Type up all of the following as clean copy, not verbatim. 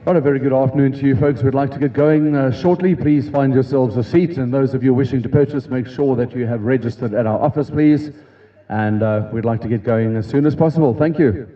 Right, a very good afternoon to you folks. We'd like to get going shortly. Please find yourselves a seat, and those of you wishing to purchase, make sure that you have registered at our office, please. And we'd like to get going as soon as possible. Thank you.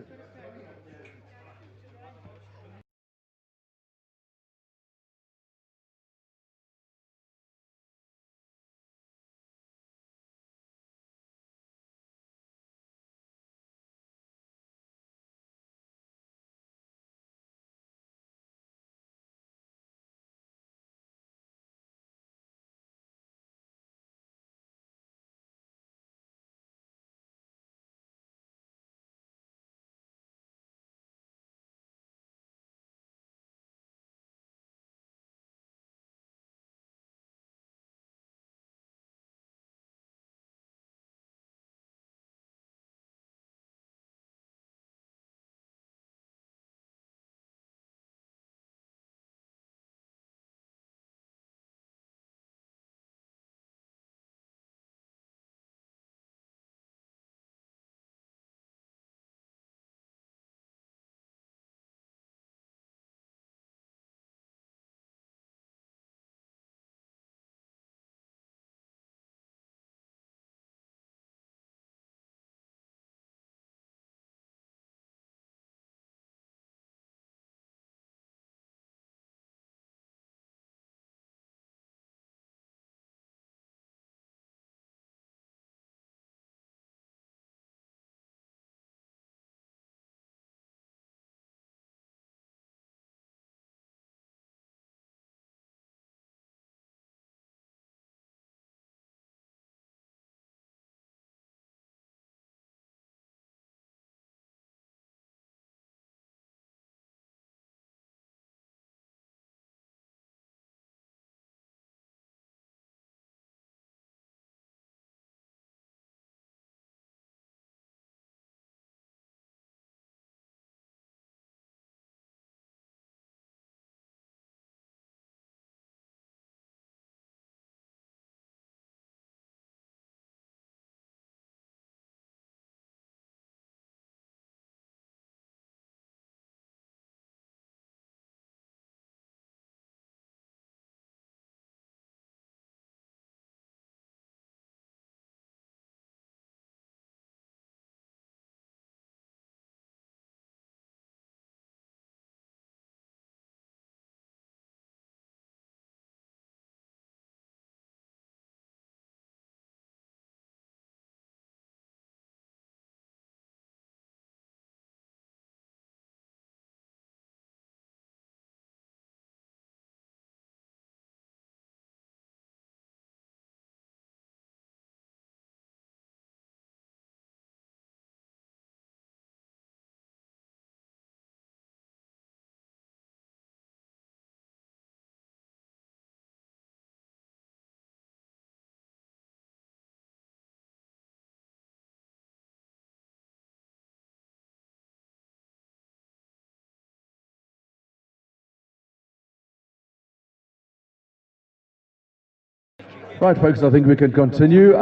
Right, folks, I think we can continue.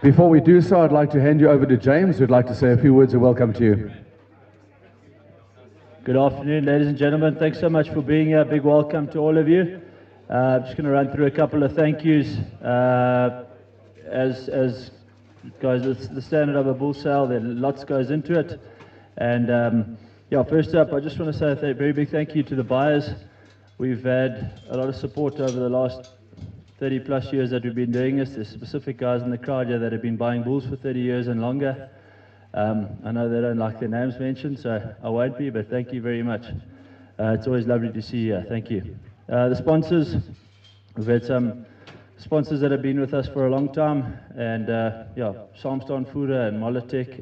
Before we do so, I'd like to hand you over to James, who'd like to say a few words of welcome to you. Good afternoon, ladies and gentlemen. Thanks so much for being here. Big welcome to all of you. I'm just going to run through a couple of thank yous. As guys, the standard of a bull sale, there lots goes into it. And yeah, first up, I just want to say a very big thank you to the buyers. We've had a lot of support over the last 30 plus years that we've been doing this. There's specific guys in the crowd here that have been buying bulls for 30 years and longer. I know they don't like their names mentioned, so I won't be, but thank you very much. It's always lovely to see you. Thank you. The sponsors, we've had some sponsors that have been with us for a long time, and yeah, Samston Fooder and Molotech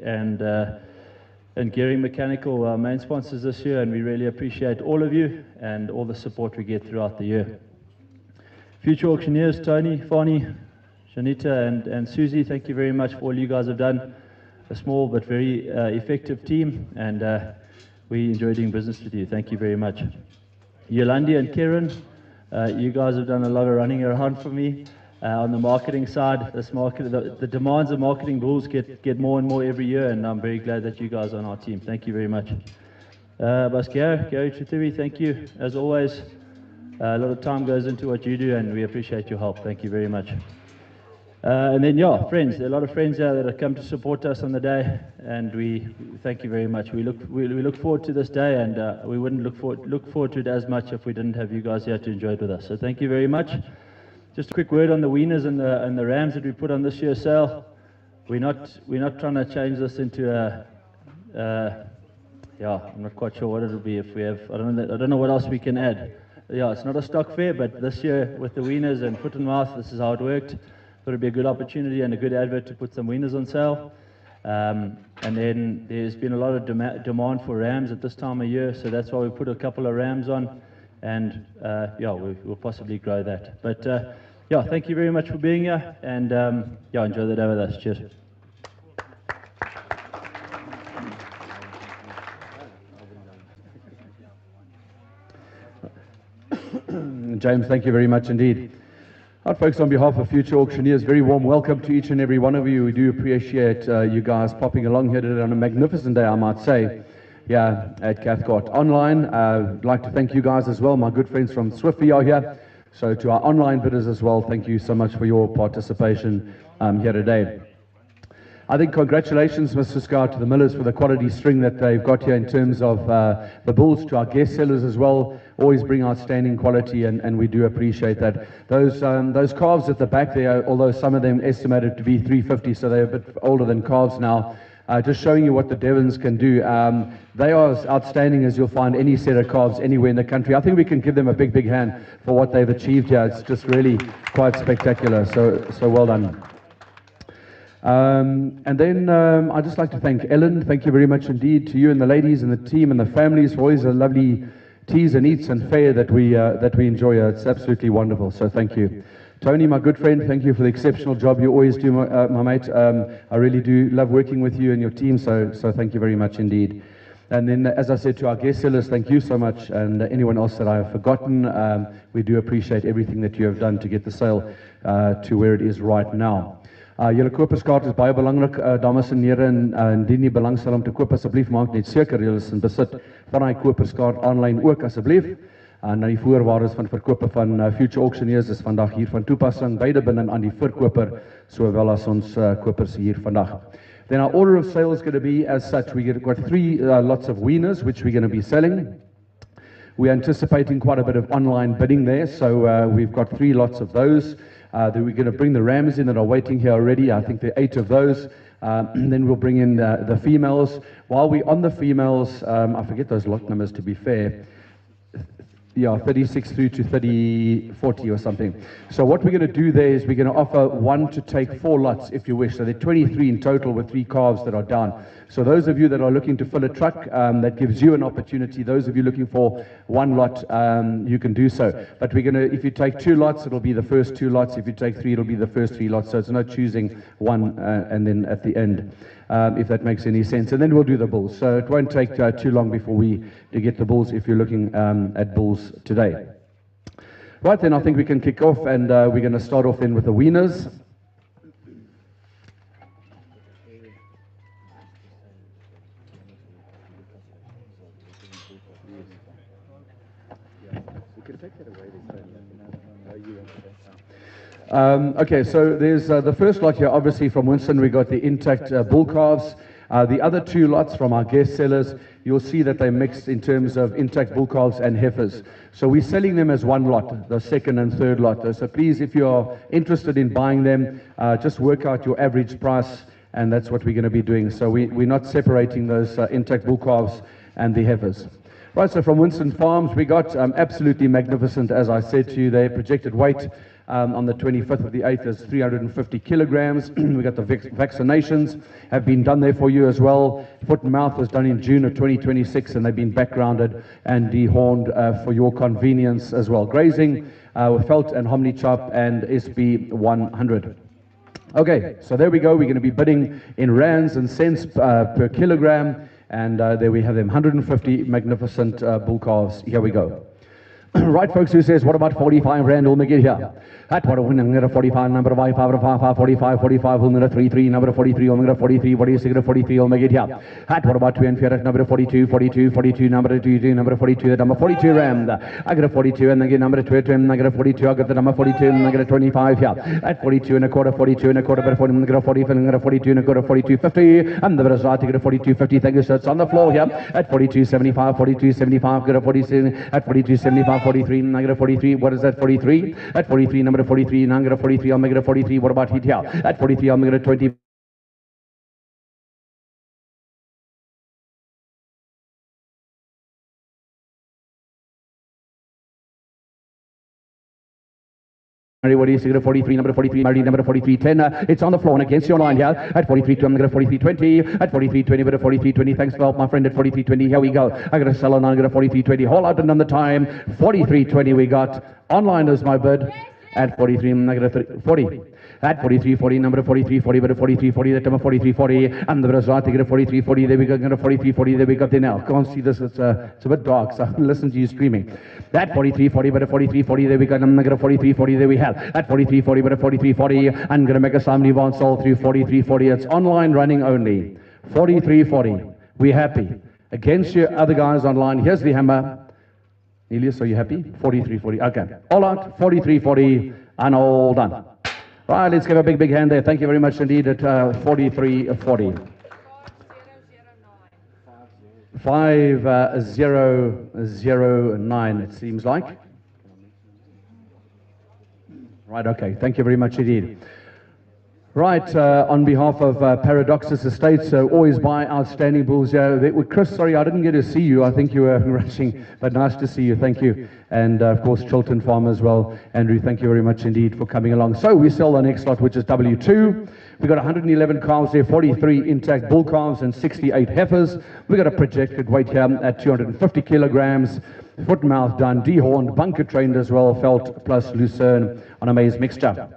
and Gearing Mechanical are our main sponsors this year, and we really appreciate all of you and all the support we get throughout the year. Future auctioneers, Tony, Fani, Shanita and Susie, thank you very much for all you guys have done. A small but very effective team, and we enjoy doing business with you. Thank you very much. Yolandi and Karen, you guys have done a lot of running around for me on the marketing side. The demands of marketing bulls get more and more every year, and I'm very glad that you guys are on our team. Thank you very much. Gary Chituri, thank you. As always, a lot of time goes into what you do, and we appreciate your help. Thank you very much. And then, yeah, friends. There are a lot of friends there that have come to support us on the day, and we thank you very much. We look forward to this day, and we wouldn't look forward to it as much if we didn't have you guys here to enjoy it with us. So thank you very much. Just a quick word on the wieners and the rams that we put on this year's sale. We're not trying to change this into a yeah, I'm not quite sure what it'll be if we have. I don't know what else we can add. Yeah, it's not a stock fair, but this year with the wieners and foot and mouth, this is how it worked. Thought it'd be a good opportunity and a good advert to put some wieners on sale. And then there's been a lot of demand for rams at this time of year, so that's why we put a couple of rams on, and yeah, we'll possibly grow that. But yeah, thank you very much for being here, and yeah, enjoy the day with us. Cheers. James, thank you very much indeed. Right, folks, on behalf of Future Auctioneers, very warm welcome to each and every one of you. We do appreciate you guys popping along here today on a magnificent day, I might say, here at Cathcart Online. I'd like to thank you guys as well. My good friends from Swiftly are here. So to our online bidders as well, thank you so much for your participation here today. I think congratulations, Mr. Scott, to the millers for the quality string that they've got here in terms of the bulls, to our guest sellers as well. Always bring outstanding quality, and we do appreciate that. Those calves at the back there, although some of them estimated to be 350, so they're a bit older than calves now, just showing you what the Devons can do. They are as outstanding as you'll find any set of calves anywhere in the country. I think we can give them a big, big hand for what they've achieved here. It's just really quite spectacular, so well done. And then I'd just like to thank Ellen. Thank you very much indeed to you and the ladies and the team and the families for always a lovely teas and eats and fare that we enjoy. It's absolutely wonderful, so thank you. Tony, my good friend, thank you for the exceptional job you always do, my mate. I really do love working with you and your team, so thank you very much indeed. And then, as I said, to our guest sellers, thank you so much, and anyone else that I have forgotten, we do appreciate everything that you have done to get the sale to where it is right now. Julle koperskaart is baie belangrik, dames en here, en indien jy belangstel om te koop, asseblief maak net seker julle is in besit van daai koperskaart aanlyn ook asseblief. En die voorwaardes van verkope van Future Auctioneers is vandag hier van toepassing, beide binne aan die verkoper, sowel as ons kopers hier vandag. Then our order of sale is going to be as such. We've got 3 lots of wieners, which we're going to be selling. We're anticipating quite a bit of online bidding there, so we've got 3 lots of those. Then we're going to bring the rams in that are waiting here already. I think there are 8 of those. Then we'll bring in the females. While we're on the females, I forget those lot numbers to be fair. Yeah, 36 through to 40 or something. So what we're going to do there is we're going to offer 1 to take 4 lots if you wish. So there are 23 in total with 3 calves that are down. So those of you that are looking to fill a truck, that gives you an opportunity. Those of you looking for 1 lot, you can do so. But we're going to, if you take 2 lots, it'll be the first 2 lots. If you take 3, it'll be the first 3 lots. So it's not choosing 1 and then at the end, if that makes any sense. And then we'll do the bulls. So it won't take too long before we get the bulls if you're looking at bulls today. Right then, I think we can kick off, and we're going to start off then with the wieners. Okay, so there's the first lot here, obviously from Winston. We got the intact bull calves. The other 2 lots from our guest sellers, you'll see that they're mixed in terms of intact bull calves and heifers. So we're selling them as 1 lot, the second and third lot. So please, if you're interested in buying them, just work out your average price, and that's what we're going to be doing. So we're not separating those intact bull calves and the heifers. Right, so from Winston Farms, we got absolutely magnificent, as I said to you, their projected weight on the 25th of the 8th is 350 kilograms. We got the vaccinations have been done there for you as well. Foot and mouth was done in June of 2026, and they've been backgrounded and dehorned for your convenience as well. Grazing with felt and hominy chop and SB 100. Okay, so there we go. We're going to be bidding in rands and cents per kilogram. And there we have them, 150 magnificent bull calves. Here we go. Right, folks, who says, what about 45 Rand? We'll make it here. At what a win, I'm going to 45, number 5, 45, 45, we'll get 3, number 43, I'm going to 43, 46, 43, I'll make it here. At what about 2 and 4 at number 42, 42, 42, number 2, number 42, the number 42 Rand. I got a 42, and then get number 2, I got a 42, I got the number 42, and I got a 25 here. At 42 and a quarter, 42 and a quarter, but 40, I'm going to 40, and I got a 42 and a quarter, 42, 50, and the result, I get a 42, 50, thank you, sir. It's on the floor here. At 42, 75, 42, 75, got a 47, at 42, 75, 43, and I got a 43, what is that, 43? At 43, number 43, and I'm going to 43, I'll make it a 43, what about hit here? At 43, I'll make it a 20. What do you see? 43, number 43, Marty, number 43, 10. It's on the floor and against your line here. At 43, 2, I'm going to 43, 20. At 43, 20, but at 43, 20. Thanks for help, my friend. At 43, 20, here we go. I got a sell on, I'm going to 43, 20. Hold out and on the time. 43, 20 we got. Online is my bid. At 43, I'm going to 40. At 43, 40, number 43, 40, but at 43, 40, that number 43, 40. And the result, I get a 43, 40. There we go, 43, 40. There we go. There now. Can't see this. It's a bit dark, so listen to you screaming. At 43, 40, but at 43, 40. There we go. I'm going to 43, 40. There we have. At 43, 40, but at 43, 40. I'm going to make a Samni Von Sol through 43, 40. It's online running only. 43, 40. We're happy. Against your other guys online, here's the hammer. Elias, are you happy? 43, 40. Okay. All out. 43, 40. And all done. Right, let's give a big hand there. Thank you very much indeed at 43, 40. 5009, it seems like. Right, okay. Thank you very much indeed. Right, on behalf of Paradoxus Estates, always buy outstanding bulls. Chris, sorry, I didn't get to see you. I think you were rushing, but nice to see you. Thank you. And, of course, Chilton Farm as well. Andrew, thank you very much indeed for coming along. So we sell the next lot, which is W2. We've got 111 calves there, 43 intact bull calves and 68 heifers. We've got a projected weight here at 250 kilograms. Foot and mouth done, dehorned, bunker trained as well, felt plus lucerne on a maize mixture.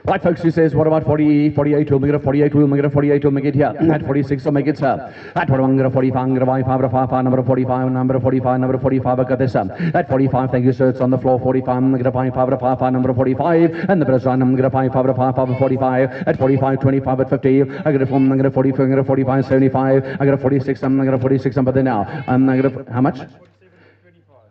Right, folks, who says, what about 40, 48, we'll make it a 48, we'll make it a 48, we'll make it here. At 46, we'll make it, sir. At 41, 45, number 45, number 45, number 45, number 45, I got this, sir. At 45, thank you, sir, it's on the floor, 45, I'm going to 55, number 45, and the Brazil, I'm going to 55, 45, at 45, 25, at 50, I got a 4, I'm going to 44, I'm going to 45, 75, I got a 46, I'm going to 46, but then now, I'm going to, how much?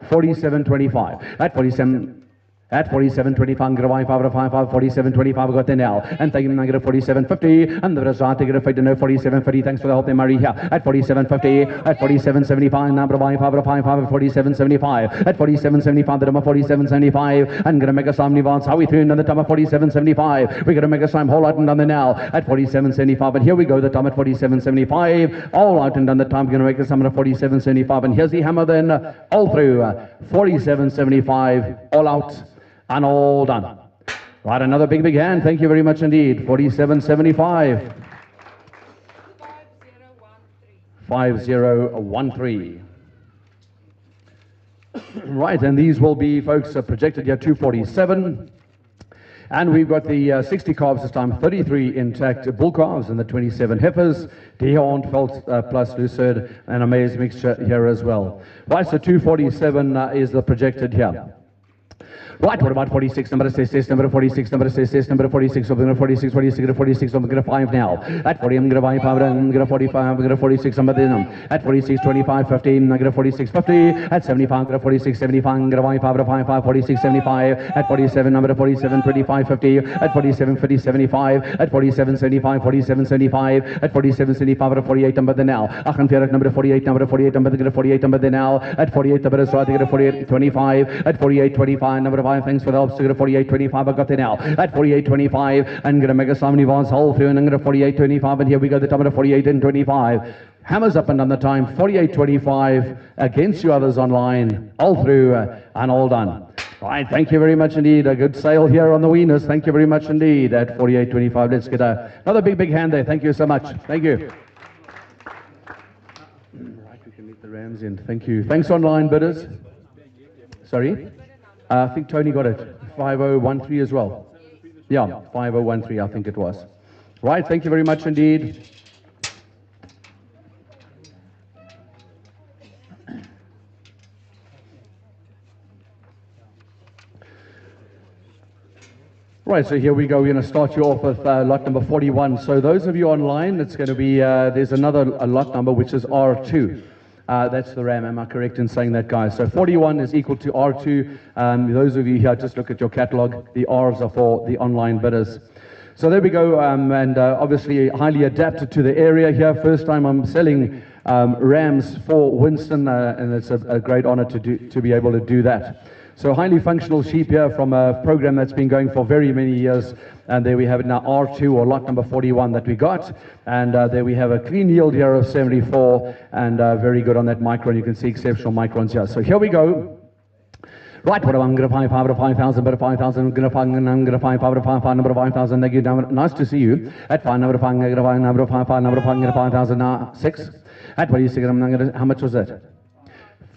47.25. At 47. At 47.25, I'm going to 47.25, I got there now. And thank you, I'm going to 47.50. And the result, I get a fight to know 47.50. Thanks for the help, Mary here. At 47.50, at 47.75, number 5, 47.75. At 47.75, the number 47.75. I'm going to make a Sam Nivans. How we through another time at 47.75. We're going to make a Sam whole out and done there now. At 47.75. And here we go, the time at 47.75. All out and done the time. We're going to make a Sam at 47.75. And here's the hammer then, all through 47.75. All out. And all done. Right, another big hand. Thank you very much indeed. 47.75. 5013. Right, and these will be, folks, projected here 247. And we've got the 60 calves this time, 33 intact bull calves and the 27 heifers, dehorned, felt plus lucerne, and a maize mixture here as well. Right, so 247 is the projected here. Right, what about 46? Number 46, number 46, number 46, number 46, number 46, 46, 46, I'm going to 5 now. At 40, I'm going to 5, I'm going to 45, I'm going to 46, number then. At 46, 25, 15, I'm going to 46, 50. At 75, I'm going to 46, 75, I'm going to 5, 46, 75. At 47, number 47, 25, 50. At 47, 50, 75. At 47, 75, 47, 75. At 47, 75, 48, number then now. 48, number 48, number 48, number 48, number then now. At 48, number so I think 48, 25. At 48, 25, number 5, thanks for the help. So 48, 25, I got there now. At 48, 25, I'm going to make a Samni Vons whole through, and I'm going to 48, 25, and here we go, the time of 48 and 25. Hammers up and down the time, 48, 25, against you others online, all through, and all done. Right, thank you very much indeed. A good sale here on the wieners. Thank you very much indeed. At 48, 25, let's get another big hand there. Thank you so much. Thank you. Right, we can meet the rams in. Thank you. Thanks online bidders. Sorry? I think Tony got it. 5013 as well. Yeah, 5013 I think it was. Right, thank you very much indeed. Right, so here we go. We're going to start you off with lot number 41. So those of you online, it's going to be, there's another lot number, which is R2. That's the ram, am I correct in saying that, guys? So 41 is equal to R2. Those of you here, just look at your catalog. The R's are for the online bidders. So there we go, and obviously highly adapted to the area here. First time I'm selling rams for Winston, and it's a great honor to be able to do that. So highly functional sheep here from a program that's been going for very many years. And there we have it now, R2 or lot number 41 that we got. And there we have a clean yield here of 74 and very good on that micron. You can see exceptional microns here. So here we go. Right, what I'm going to find 5,000, but 5,000, I'm going to find number 5,000. Thank you. Nice to see you. At 5, number 5, number 5, number 5, number 5,000, now 6. At what do you say? How much was that?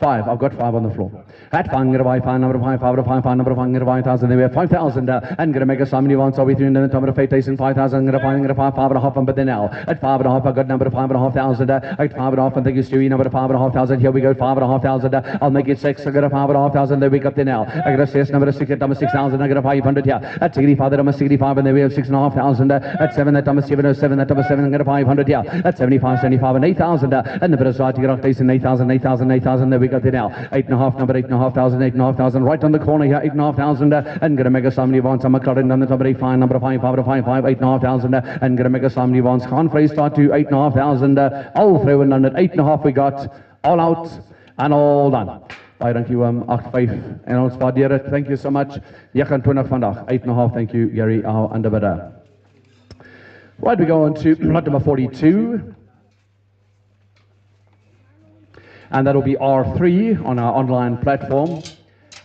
5. I've got 5 on the floor. At 5, I'm going to buy 5, number 5, number 5, number 5, number 5,000. There we have 5,000. And going to make a sum. You want so with you in the top of the fate station 5,000. I'm going to find 5.5. But then now at 5.5, I got number 5,500. At 5.5, and thank you, Stewie. Number 5,500. Here we go. 5,500. I'll make it 6. I got a 5,500. There we got there now. I got a 6. Number 6. Number 6,000. I got a 500 here. At 65, that number 65, and there we have 6,500. At 7, that number 707. That number 7. I got a 500 here. At 75, 75, and 8,000. And the bit of start to get off station 8,000, 8,000, 8,000. There we got there now. 8.5, number 8,500, 8,500, right on the corner here, 8,500, and going to make a somebody wants a McLaren on the top of 8, 5, number 5, 8,500, and going to make a somebody wants Conference start to 8,500, all through and under 8.5 we got, all out and all done. Baie dankie oom, 8.5 en ons waardeer dit, thank you so much, 29 vandag, 8.5, thank you Gary, our underbidder. Right, we go on to lot number 42. And that'll be R3 on our online platform.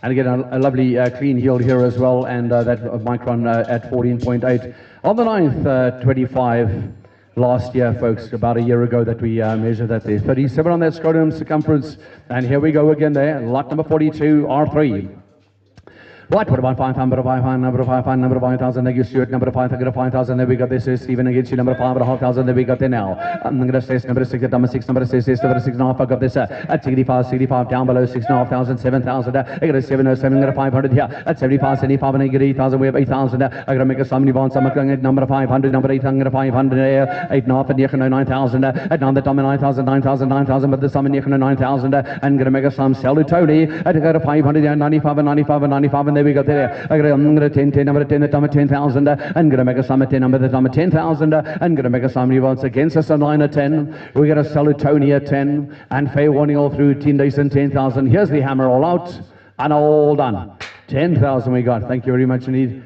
And again, a lovely clean yield here as well, and that micron at 14.8. On the 9th, 25 last year, folks, about a year ago that we measured that there. 37 on that scrotum circumference. And here we go again there, lot number 42, R3. Right, what about 5, number 5, number 5, number 5,000, thank you, Stuart, number 5, I got a 5,000, there we got this, Stephen against you, number 5,500, there we got there now. I'm going to say number 6, number 6, number 6, number 6.5, I got this, at 65, down below 6,500, 7,000, I got a 707, I got a 500 here, at 75, 75, and I get 8,000, we have 8,000, I got to make a sum, I'm going at number 500, number 800, 500, 8.5, and 9,000, at number 9,000, 9,000, 9,000, but the sum in 9,000, and going to make a sum, sell to Tony, I got a 500, 95, and 95, and 95, and there we got there. I got a 10, number 10, the number 10,000, and going to make a sum at 10, number the number 10,000, and going to make a sum once against us on line at 10. We got a Salutoni at 10, and fair warning all through 10 days and 10,000. Here's the hammer all out, and all done. 10,000 we got. Thank you very much indeed.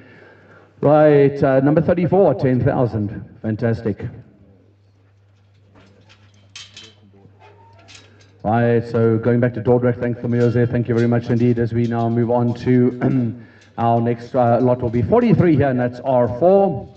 Right, number 34, 10,000. Fantastic. Right, so going back to Dordrecht, thanks for me, Jose. Thank you very much indeed. As we now move on to our next lot will be 43 here, and that's R4.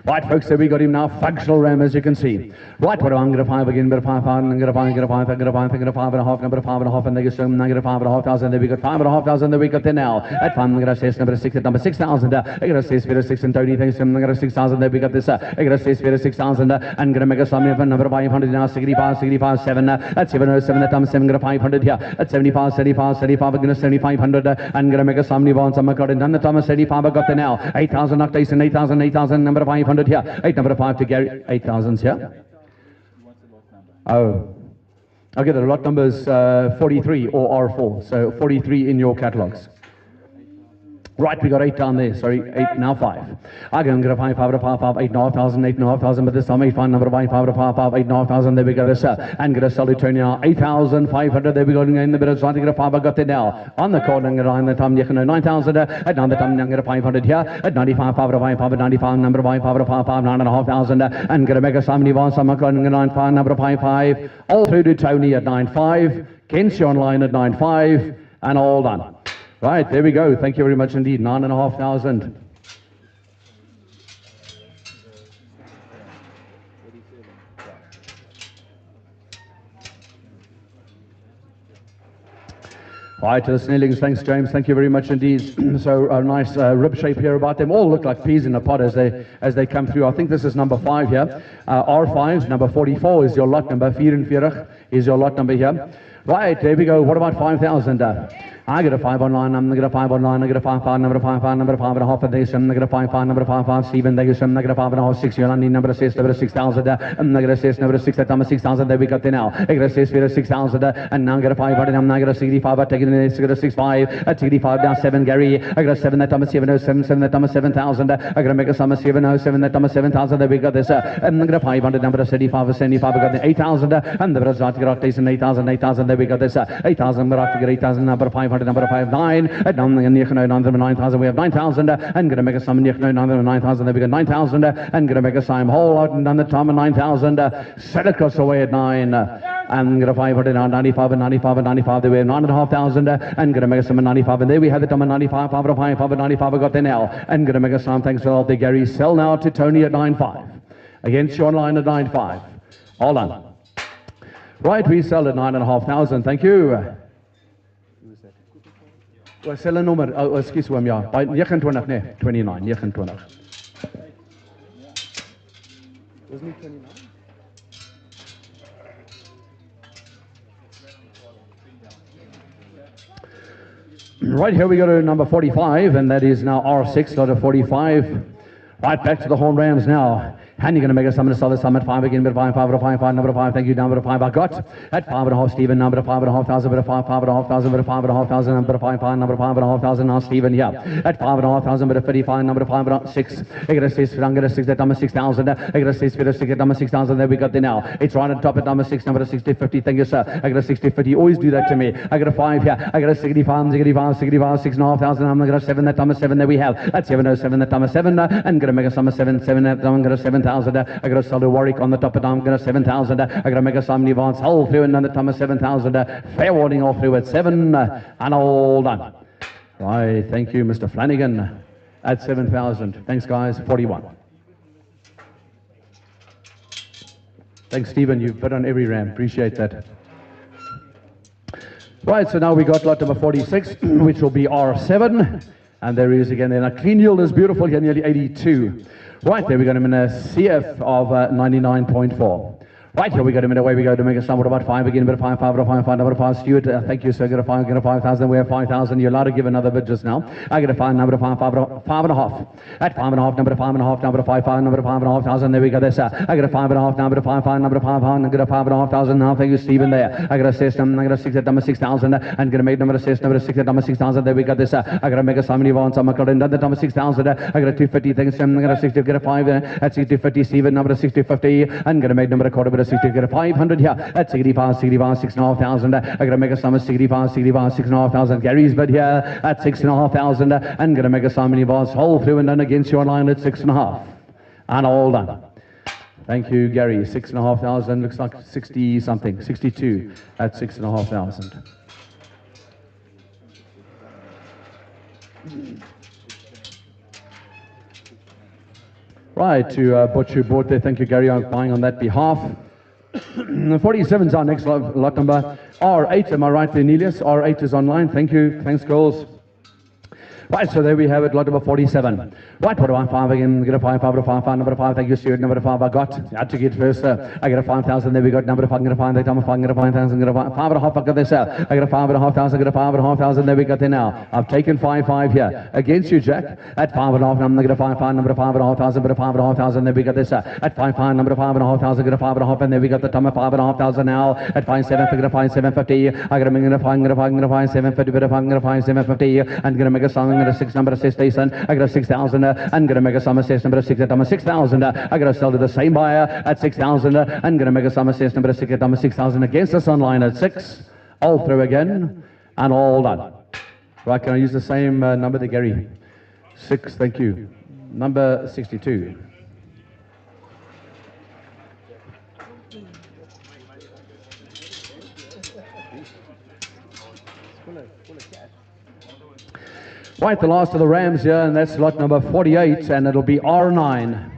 Right, folks, so we got him now, functional ram, as you can see. Right, what I'm going to 5 again, but 5, I'm going to 5, I'm going to 5, I'm going to 5, I'm going to 5.5, number 5.5, and they get some negative 5,500, there we got 5,500, there we got there now. At 5, I'm going to say number 6, number 6,000, I'm going to say sphere 6, and Tony, thanks, I'm going to 6,000, there we got this, I'm going to say sphere 6,000, I'm going to make a sum of number 500 now, 65, 65, 7, at 707, that I'm 7, 500 here, at 75, 75, 75, I'm going to 7,500, I'm going to make a sum of on some according to the time of 75, I got there now, 8,000, octaves, 8,000, 8,000, number 500 here, 8, number 5 to Gary, 8,000 here. Oh, okay, the lot number is 43 or R4, so 43 in your catalogs. Right, we got 8 down there, sorry, 8, now 5. I'm going to 5, 5, 8,500, 8,500, but this time 8, 5, number 5, 5, 8,500, there we go, this, and going to sell it to now, 8,500, there we go, in the bit of trying to get a 5, I got there now, on the corner, I'm going to time, 9,000, at now the time, I'm going to 500 here, at 95, 5, 95, number 5, 9,500, and going to make a sum, some, I'm going to 9,500, number 5, all through to Tony at 9,5, Kenshi online at 9,5, and all done. Right, there we go. Thank you very much indeed. 9,500. Right, to the Snellings, thanks James, thank you very much indeed. So a nice rib shape here about them. All look like peas in a pod as they come through. I think this is number 5 here. R5, number 44 is your lot number. 44 is your lot number here. Right, there we go. What about 5,000? I get a 5 online, I'm going to get a 5 online, I get a 5, number 5, number 5 and a half, and they some, I get a 5, number 5, Stephen, they get some, I get a 5 and a half, 6, you're on the number 6, number 6,000, I'm going to say number 6, that number 6,000, there we got there now, I get a 6, 6,000, and now I get a 5, and I'm now get a 65, I take it in, I get a 6, 5, at 65, now 7, Gary, I got a 7, that number 707, 7, that number 7,000, I got to make a sum of 707, that number 7,000, there we got this, and I get a 500, number 75, 75, I got the 8,000, and the result, I got 8,000, 8,000, there we got this, 8,000, we're off to get 8,000, number 500, number 5, 9, and down the 9,000, we have 9,000, and gonna make a sum 9,000, then we got 9,000, and gonna make a sum whole out and down the top of 9,000, set across away at 9, and gonna 500 now 95 and 95 and 95, there we have 9,500, and gonna make a sum of 95, and there we have the top of 95, 5 and 95, I got there now, and gonna make a sum, thanks for all the Gary, sell now to Tony at 9.5, against you online at 9.5, all done. Right, we sell at 9,500, thank you. We sell een nummer, excuse me, ja, by 29, nee, 29, 29. Wasn't it 29? Right, here we go to number 45, and that is now R6, out of 45. Right, back to the home Rams now. And you're going to make a sum of the sum at 5 again, but 5, number 5, thank you, number 5, I got at 5.5, Stephen, number 5,500, but 5,500, but 5,500, number 5, number 5,500, now Stephen, yeah, at 5,500, but 55, number 5,6, I got a 6, I'm going to 6, at number 6,000, I got a 6, at number 6,000, there we got there now, it's right on top at number 6, number 60, 50, thank you, sir, I got a 60, 50, always do that to me, I got a 5 here, I got a 65, 6,500, I'm going to 7, that number 7, there we have, at 707, that number 7, and going to make a sum of 7, I'm going to 7,000, I got a solid Warwick on the top of I'm going to 7,000, I got to make a sum Devon all through, and then the time of 7,000, fair warning all through at 7, and all done. Right, thank you, Mr. Flanagan, at 7,000. Thanks, guys, 41. Thanks, Stephen, you've bid on every ram, appreciate that. Right, so now we got lot number 46, which will be R7, and there he is again, then a clean yield is beautiful here, nearly 82. Right, there we got him in a CF of 99.4. Right, here we got him in away we go to make a sum. What about 5 again? But 5, number 5, Stuart. Thank you, sir. Get a 5,000. We have 5,000. You're allowed to give another bid just now. I get a 5, number 5, 5.5. At 5.5, number 5.5, number 5, number 5,500. There we go, there, sir. I get a 5.5, number 5, number 5, I get a 5,500. Now, thank you, Stephen, there. I got a system, I got a 6 at number 6,000, and get a make number 6, number 6 at number 6,000. There we got this, sir. I got to make a sum, Devon, some account, and the number 6,000. I got a 250, thanks, I got a 60, get a 5, at 60, Stephen, number 60, 50, and get a make number a quarter, but a 60, get a 500 here at 65, 6,500. I gotta make a sum of 65, 6,500. Gary's bid here at 6,500, and gonna make a sum in Devon's whole through and then against your line at 6.5, and all done. Thank you, Gary. 6,500 looks like 60 something, 62 at 6,500. Right, to Butcher bought there. Thank you, Gary. I'm buying on that behalf. 47 is our next lot number. R8, am I right there, Nelius? R8 is online. Thank you. Thanks, girls. Right, so there we have it, lot number 47. Right, what do I 5 again? Get a 5, number 5, thank you, Stuart, number 5, I got. I had to get first, I get a 5,000, there we got number 5, get a 5, that time 5, get a 5,000, get a 5.5, I got this, I get a 5,500, get a 5,500, there we got there now. I've taken 5 here. Against you, Jack, at 5.5, I'm going to get a 5, number 5,500, but a 5,500, there we got this, at 5, number 5,500, get a 5.5, and there we got the time of 5,500 now, at 5,750, get a 5,750, I got a million, get a 5,750, but a 5,750, and going to make a song, a 6 number 6 station. I got a 6,000 and gonna make a sum of 6 number 6 at number 6,000. I gotta sell to the same buyer at 6,000 and gonna make a sum of 6 number 6 at number 6,000 against us online at 6. All through again and all done. Right, can I use the same number there, Gary? 6, thank you. Number 62. Right, the last of the Rams here, and that's lot number 48, and it'll be R9.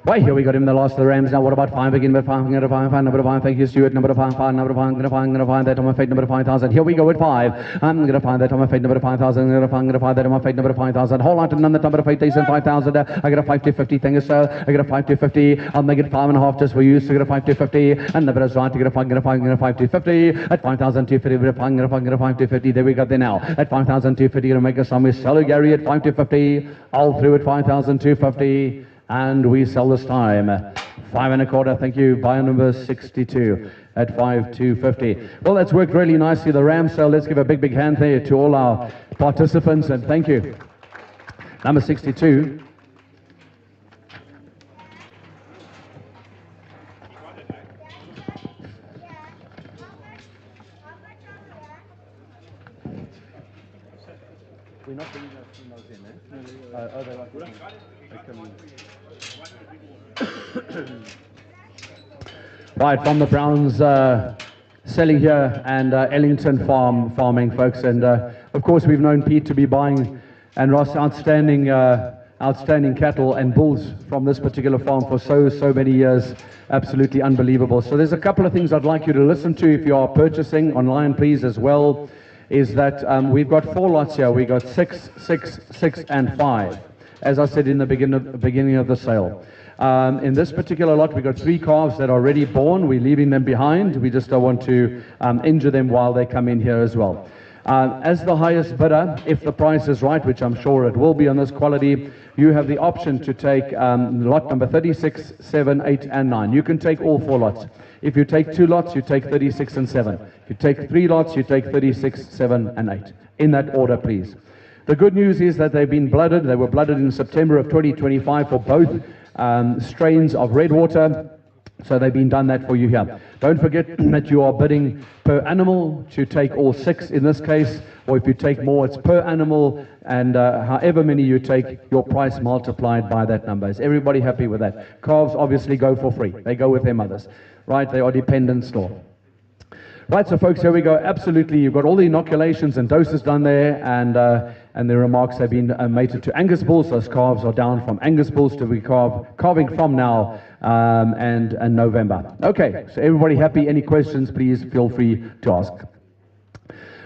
Right, here we got him, the last of the Rams. Now, what about 5? Begin with 5, number 5, thank you, Stuart. Number 5, number 5, going to find that on my fate, number 5,000. Here we go with 5. I'm going to find that on my fate, number 5,000. I'm going to find that on my fate, number 5,000. Hold on to number 5,000, 5,000. I got a 5 to 50 thing or so. I got a 5 to 50. I'll make it 5.5 just for you. So I got a 5 to 50. And number is right. I got a 5 to 50. At 5,250, we're going to 5 to 50. There we go there now. At 5,250, going to make a sum with Sally Gary at 5 to 50. All through at 5,250. And we sell this time 5.25. Thank you. Buyer number 62 at 5,250. Well, that's worked really nicely, the Ram sale. Let's give a big hand there to all our participants, and thank you. Number 62. We're not bringing those females in, eh? Oh, they like they come Right, from the Browns selling here, and Ellington farming, folks. And of course, we've known Pete to be buying, and Ross, outstanding cattle and bulls from this particular farm for so many years. Absolutely unbelievable. So there's a couple of things I'd like you to listen to if you are purchasing online, please, as well. Is that we've got 4 lots here. We got 6, 6, 6, and 5. As I said in the beginning of the sale. In this particular lot, we've got 3 calves that are already born. We're leaving them behind. We just don't want to injure them while they come in here as well. As the highest bidder, if the price is right, which I'm sure it will be on this quality, you have the option to take lot number 36, 7, 8, and 9. You can take all 4 lots. If you take 2 lots, you take 36 and 7. If you take 3 lots, you take 36, 7, and 8. In that order, please. The good news is that they've been blooded. They were blooded in September of 2025 for both strains of Redwater. So they've been done that for you here. Don't forget that you are bidding per animal to take all 6 in this case, or if you take more, it's per animal, and however many you take, your price multiplied by that number. Is everybody happy with that? Calves obviously go for free. They go with their mothers, right? They are dependent still. Right, so folks, here we go. Absolutely, you've got all the inoculations and doses done there, and the remarks have been mated to Angus bulls. Those calves are down from Angus bulls to be calving from now and November. Okay, so everybody happy? Any questions, please feel free to ask.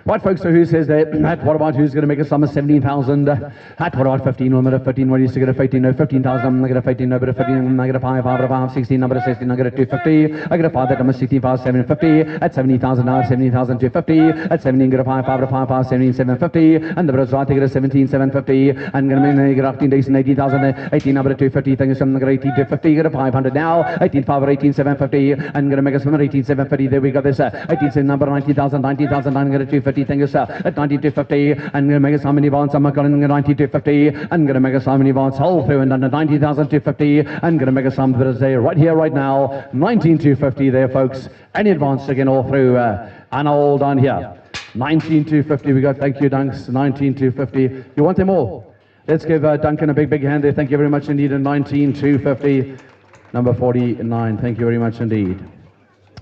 Right, folks, so who says that? What about who's going to make a sum of 17,000? What about 15? Number 15, what is to get a 15? No, 15,000. I get a 15, number 15. I get a 5, 16, number 16. I get a 250. I get a 5, that number 16, 5, 750. At 70,000 now, 17,000, 250. At 17, get a 5, 5, 17, 750. And the brothers right, I get a 17, 750. And going to get 18 days and 18,000. 18, number 250. Thank you, some. I get 18, 250. Get a 500 now. 18, 5, 18, 750. And going to make a sum of 18, 750. There we go. This 18, number 19,000, 19,000. I'm going to 250. Thank you, sir. At 92.50, I'm going to make a how many bonds? I'm going to 92.50. I'm going to make a how many bonds? Whole through and under 90,250. I'm going to make a sum that is there right here, right now. 19,250 there, folks. Any advance again all through and all down here. 19,250 we got. Thank you, Dunks. 19,250. You want them all? Let's give Duncan a big hand there. Thank you very much indeed. And 19,250. Number 49. Thank you very much indeed.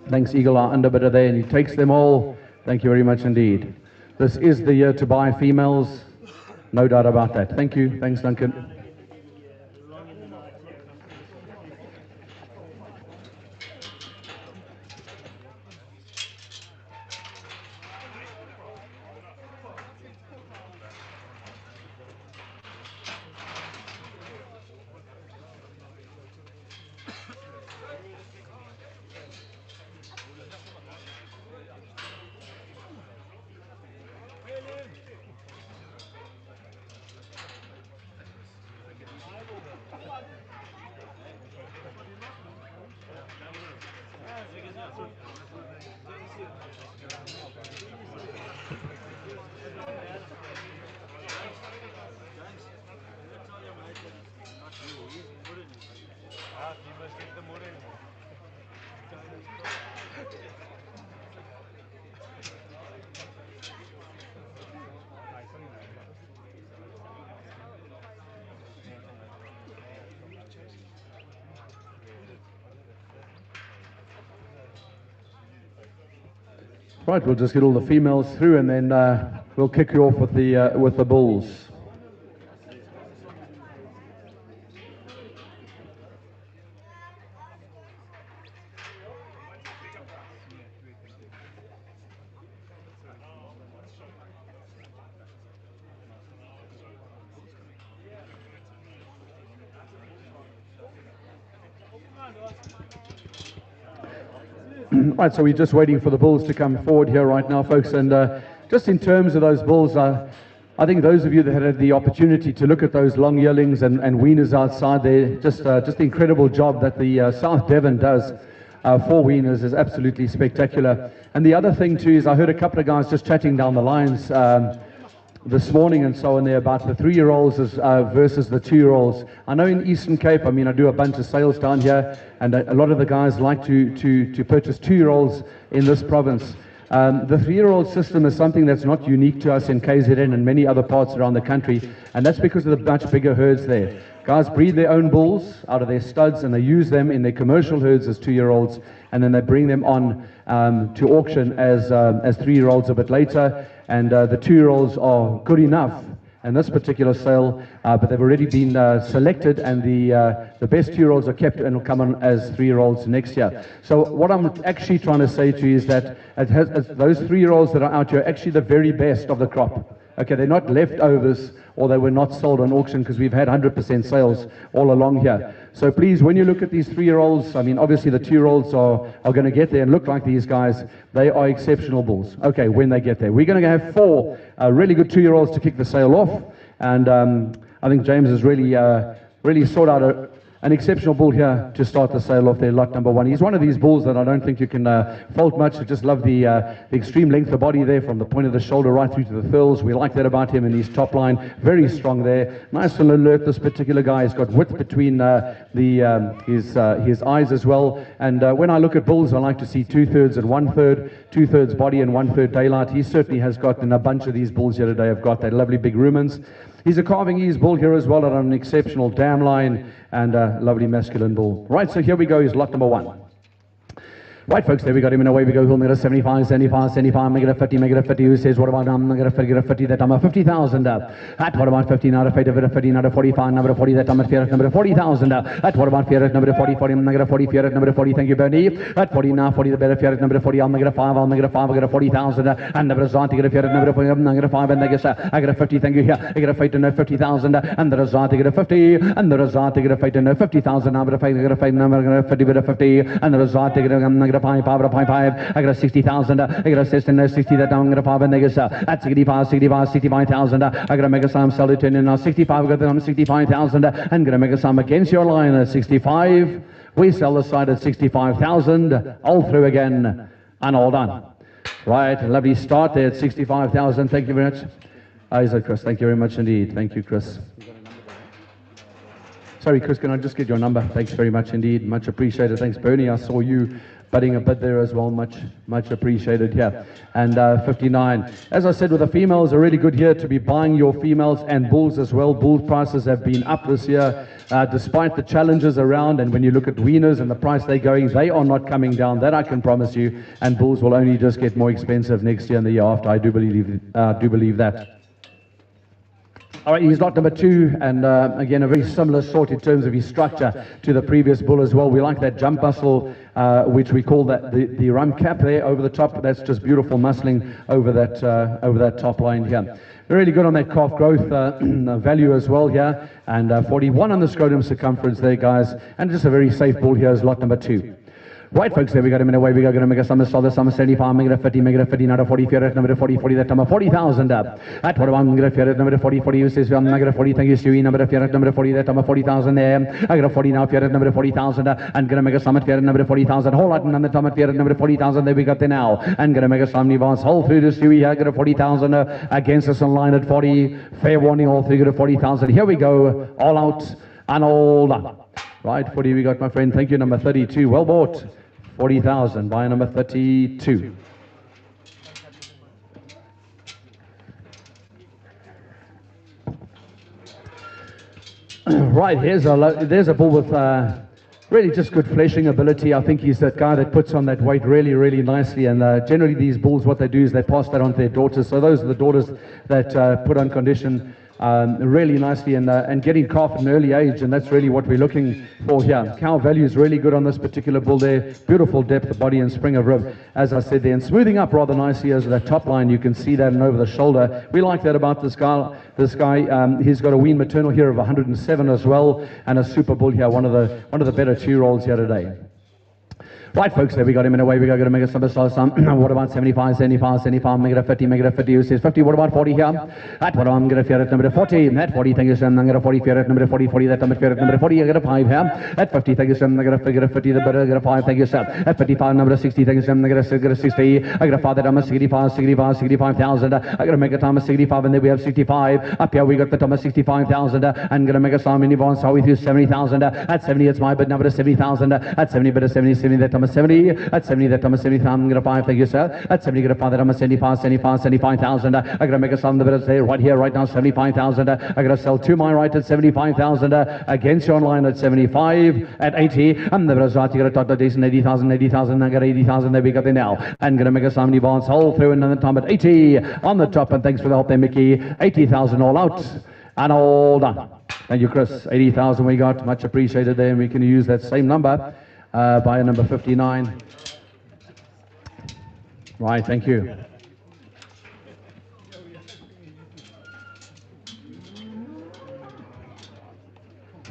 Thanks, Eagle, our underbidder there, and he takes them all. Thank you very much indeed. This is the year to buy females, no doubt about that. Thank you. Thanks, Duncan. Right, we'll just get all the females through, and then we'll kick you off with the bulls. Right, so we're just waiting for the bulls to come forward here right now, folks. And just in terms of those bulls, I think those of you that had the opportunity to look at those long yearlings and weaners outside there, just the incredible job that the South Devon does for weaners is absolutely spectacular. And the other thing too is I heard a couple of guys just chatting down the lines this morning and so on there about the 3-year-olds versus the 2-year-olds. I know in Eastern Cape, I mean, I do a bunch of sales down here, and a lot of the guys like to purchase 2-year-olds in this province. The 3-year-old system is something that's not unique to us in KZN and many other parts around the country, and that's because of the much bigger herds there. Guys breed their own bulls out of their studs, and they use them in their commercial herds as 2-year-olds, and then they bring them on to auction as 3-year-olds a bit later. And the 2-year-olds are good enough in this particular sale, but they've already been selected, and the best 2-year-olds are kept and will come on as 3-year-olds next year. So what I'm actually trying to say to you is that those 3-year-olds that are out here are actually the very best of the crop. Okay, they're not leftovers, or they were not sold on auction, because we've had 100% sales all along here. So please, when you look at these 3-year-olds, I mean, obviously the 2-year-olds are going to get there and look like these guys. They are exceptional bulls. Okay, when they get there. We're going to have 4 really good 2-year-olds to kick the sale off. And I think James has really sought out an exceptional bull here to start the sale off there, lot number 1. He's one of these bulls that I don't think you can fault much. I just love the extreme length of body there, from the point of the shoulder right through to the thills. We like that about him, and his top line, very strong there. Nice and alert, this particular guy. He's got width between his eyes as well. And when I look at bulls, I like to see 2/3 and 1/3, 2/3 body and 1/3 daylight. He certainly has got, and a bunch of these bulls here today have got that lovely big rumens. He's a carving ease bull here as well, on an exceptional dam line, and a lovely masculine bull. Right, so here we go, is lot number 1. Right, folks, there we got him, and away we go. He'll make it a 75, 75, 75, make it a 50, make it a 50. Who says, what about I'm going to get a 50, that I'm a 50,000. At what about 50, not a 50, a 50, not a 45, number 40, that I'm a fear, number 40,000. At what about fear, number 40, 40, I'm going to get a 40, fear, number 40, thank you, Bernie. At 40, now 40, the better fear, number 40, I'll make it a 5, I'll make it a 5, I'll get a 40,000. And the result, to get a fear, number 40, I'm going to get a 5, and I guess I get a 50, thank you, here. I get a fight to 50,000, and the result, to get a 50, and the result, to get a fight to 50,000, number 5, I get a 5, number 50, with a 50, and the result, to get a 5, power, 5. I got a 60,000. I got a 60 that I'm going to pop, and they get at 65,000. I got to make a sum, sell it in now 65. I got them 65,000. I'm going to make a sum against your line at 65. We sell the side at 65,000. All through again, and all done. Right, lovely start there at 65,000. Thank you very much. Isaac, Chris, thank you very much indeed. Thank you, Chris. Sorry, Chris, can I just get your number? Thanks very much indeed. Much appreciated. Thanks, Bernie. I saw you butting a bit there as well. Much appreciated here. And 59. As I said, with the females, are really good here to be buying your females and bulls as well. Bull prices have been up this year, despite the challenges around. And when you look at weaners and the price they're going, they are not coming down. That I can promise you. And bulls will only just get more expensive next year and the year after. I do believe that. All right, he's lot number 2, and again, a very similar sort in terms of his structure to the previous bull as well. We like that jump muscle, which we call that the rump cap there over the top. That's just beautiful muscling over that top line here. Really good on that calf growth value as well here, and 41 on the scrotum circumference there, guys, and just a very safe bull here is lot number 2. Right, folks, there we got him in a way. We are going to make a sum, solid sum, 75, make it a 50, make it a 50, not a 40, fear at number 40, 40, that number 40,000 up. At what I'm going to fear at number 40, 40, you say, I'm going to 40, thank you, Stewie, number fear at number 40, that number 40,000 there. I got a 40 now, fear at number 40,000, and going to make a sum at fear at number 40,000, whole lot, and the sum at fear at number 40,000, there we got there now. And going to make a sum, Devon's whole through to Stewie here, got a 40,000 against us on line at 40. Fair warning, all three got a 40,000. Here we go, all out and all done. Right, 40 we got, my friend, thank you, number 32, well bought. 40,000 by number 32. Right, there's a bull with really just good fleshing ability. I think he's that guy that puts on that weight really, really nicely. And generally these bulls, what they do is they pass that on to their daughters. So those are the daughters that put on condition. really nicely, and getting calf at an early age, and that's really what we're looking for here. Cow value is really good on this particular bull there. Beautiful depth of body and spring of rib, as I said there, and smoothing up rather nicely as that top line. You can see that and over the shoulder. We like that about this guy. He's got a wean maternal here of 107 as well, and a super bull here, one of the better 2-year-olds here today. Right, folks, there we got him in a way. We got to make a number some. What about 75, 75, 75, make it a 50, make it a 50. Who says 50? What about 40 here? At what I'm going to fear at number 40. At 40, thank you, sir. I'm going to 40 fear at number 40, 40. That number fear at number 40. I get a 5 here. At 50, thank you, sir. I'm going to figure a 50. The better, I get a 5, thank you, sir. At 55, number 60, thank you, sir. I'm going to get a 60. I get a 5 that I'm a 65,000. I got to make a time of 65, and then we have 65. Up here, we got the time of 65,000. I'm going to make a sum in Devon, so we through 70,000. At 70, it's my bid number 70,000. At 70, but 70, that time of 70. At 70, that I'm a 70,000. I'm going to 5, thank you, sir. At 70, get a 5 that I'm a 75,000. I got to make a sum the better say right here, right now, 75,000. I got to sell to my right at 75,000. Against you online at 75, at 80. And the better start, you got to talk to decent 80,000. I got 80,000. There we got there now. And going to make a sum Devon, hold through another time at 80 on the top. And thanks for the help there, Mickey. 80,000 all out and all done. Thank you, Chris. 80,000 we got, much appreciated there, and we can use that same number by a number 59. Right, thank you.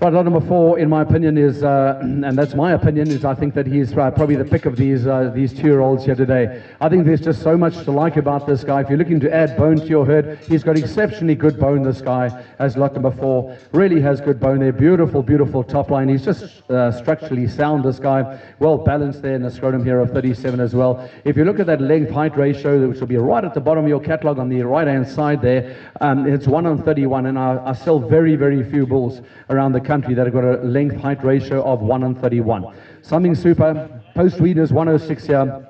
Right, lot number 4, in my opinion, is, and that's my opinion, is I think that he's probably the pick of these 2-year-olds here today. I think there's just so much to like about this guy. If you're looking to add bone to your herd, he's got exceptionally good bone, this guy, as lot number 4. Really has good bone there. Beautiful, beautiful top line. He's just structurally sound, this guy. Well balanced there, and a scrotum here of 37 as well. If you look at that length-height ratio, which will be right at the bottom of your catalogue on the right-hand side there, it's 1:31, and I sell very, very few bulls around the country that have got a length-height ratio of 1:31. Something super. Post-weed is 106 here.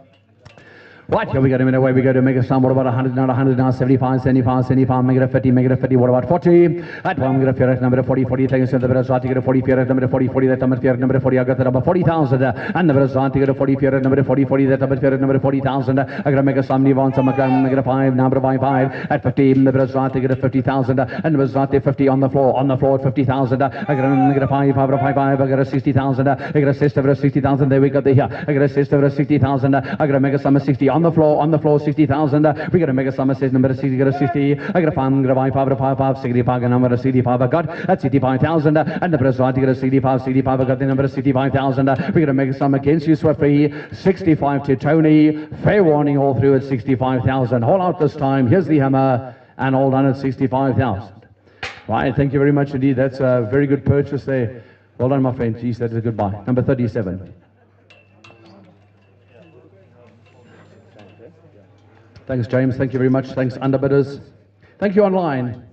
Right, here we got him in a way. We go to make a sum. What about 100 now? 100 now. 75, 75, 75. Make it a 50. Make it a 50. What about 40? At one, I'm going to fear at number 40. 40. Thank you, sir. The better start to get a 40. Fear at number 40. 40. That number fear at number 40. I got the number 40,000. And the better start to get a 40. Fear at number 40. 40. That number fear at number 40,000. I got to make a sum. Devon. So I'm going to get a 5. Number 5. At 50. The better start to get a 50,000. And the better start to 50 on the floor. On the floor at 50,000. I got to get a 5. 5. 5. I got a 60,000. I got a sister of 60,000. There we got the here. I got a sister of 60,000. I got to make a sum of 60 on the floor. On the floor. 60,000. We got to make a sum of says number 60, got a 60. I got a 5, I'm going to buy 5, 65, and number 65 I got. That's 65,000. And the president got a 65, I got the number 65,000. We got to make a sum against you, Swiftly. 65 to Tony. Fair warning all through at 65,000. Hold out this time. Here's the hammer, and all done at 65,000. Right, thank you very much indeed. That's a very good purchase there. Well done, my friend. Geez, that is a good buy. Number 37. Thanks, James. Thank you very much. Thanks, underbidders. Thank you, online.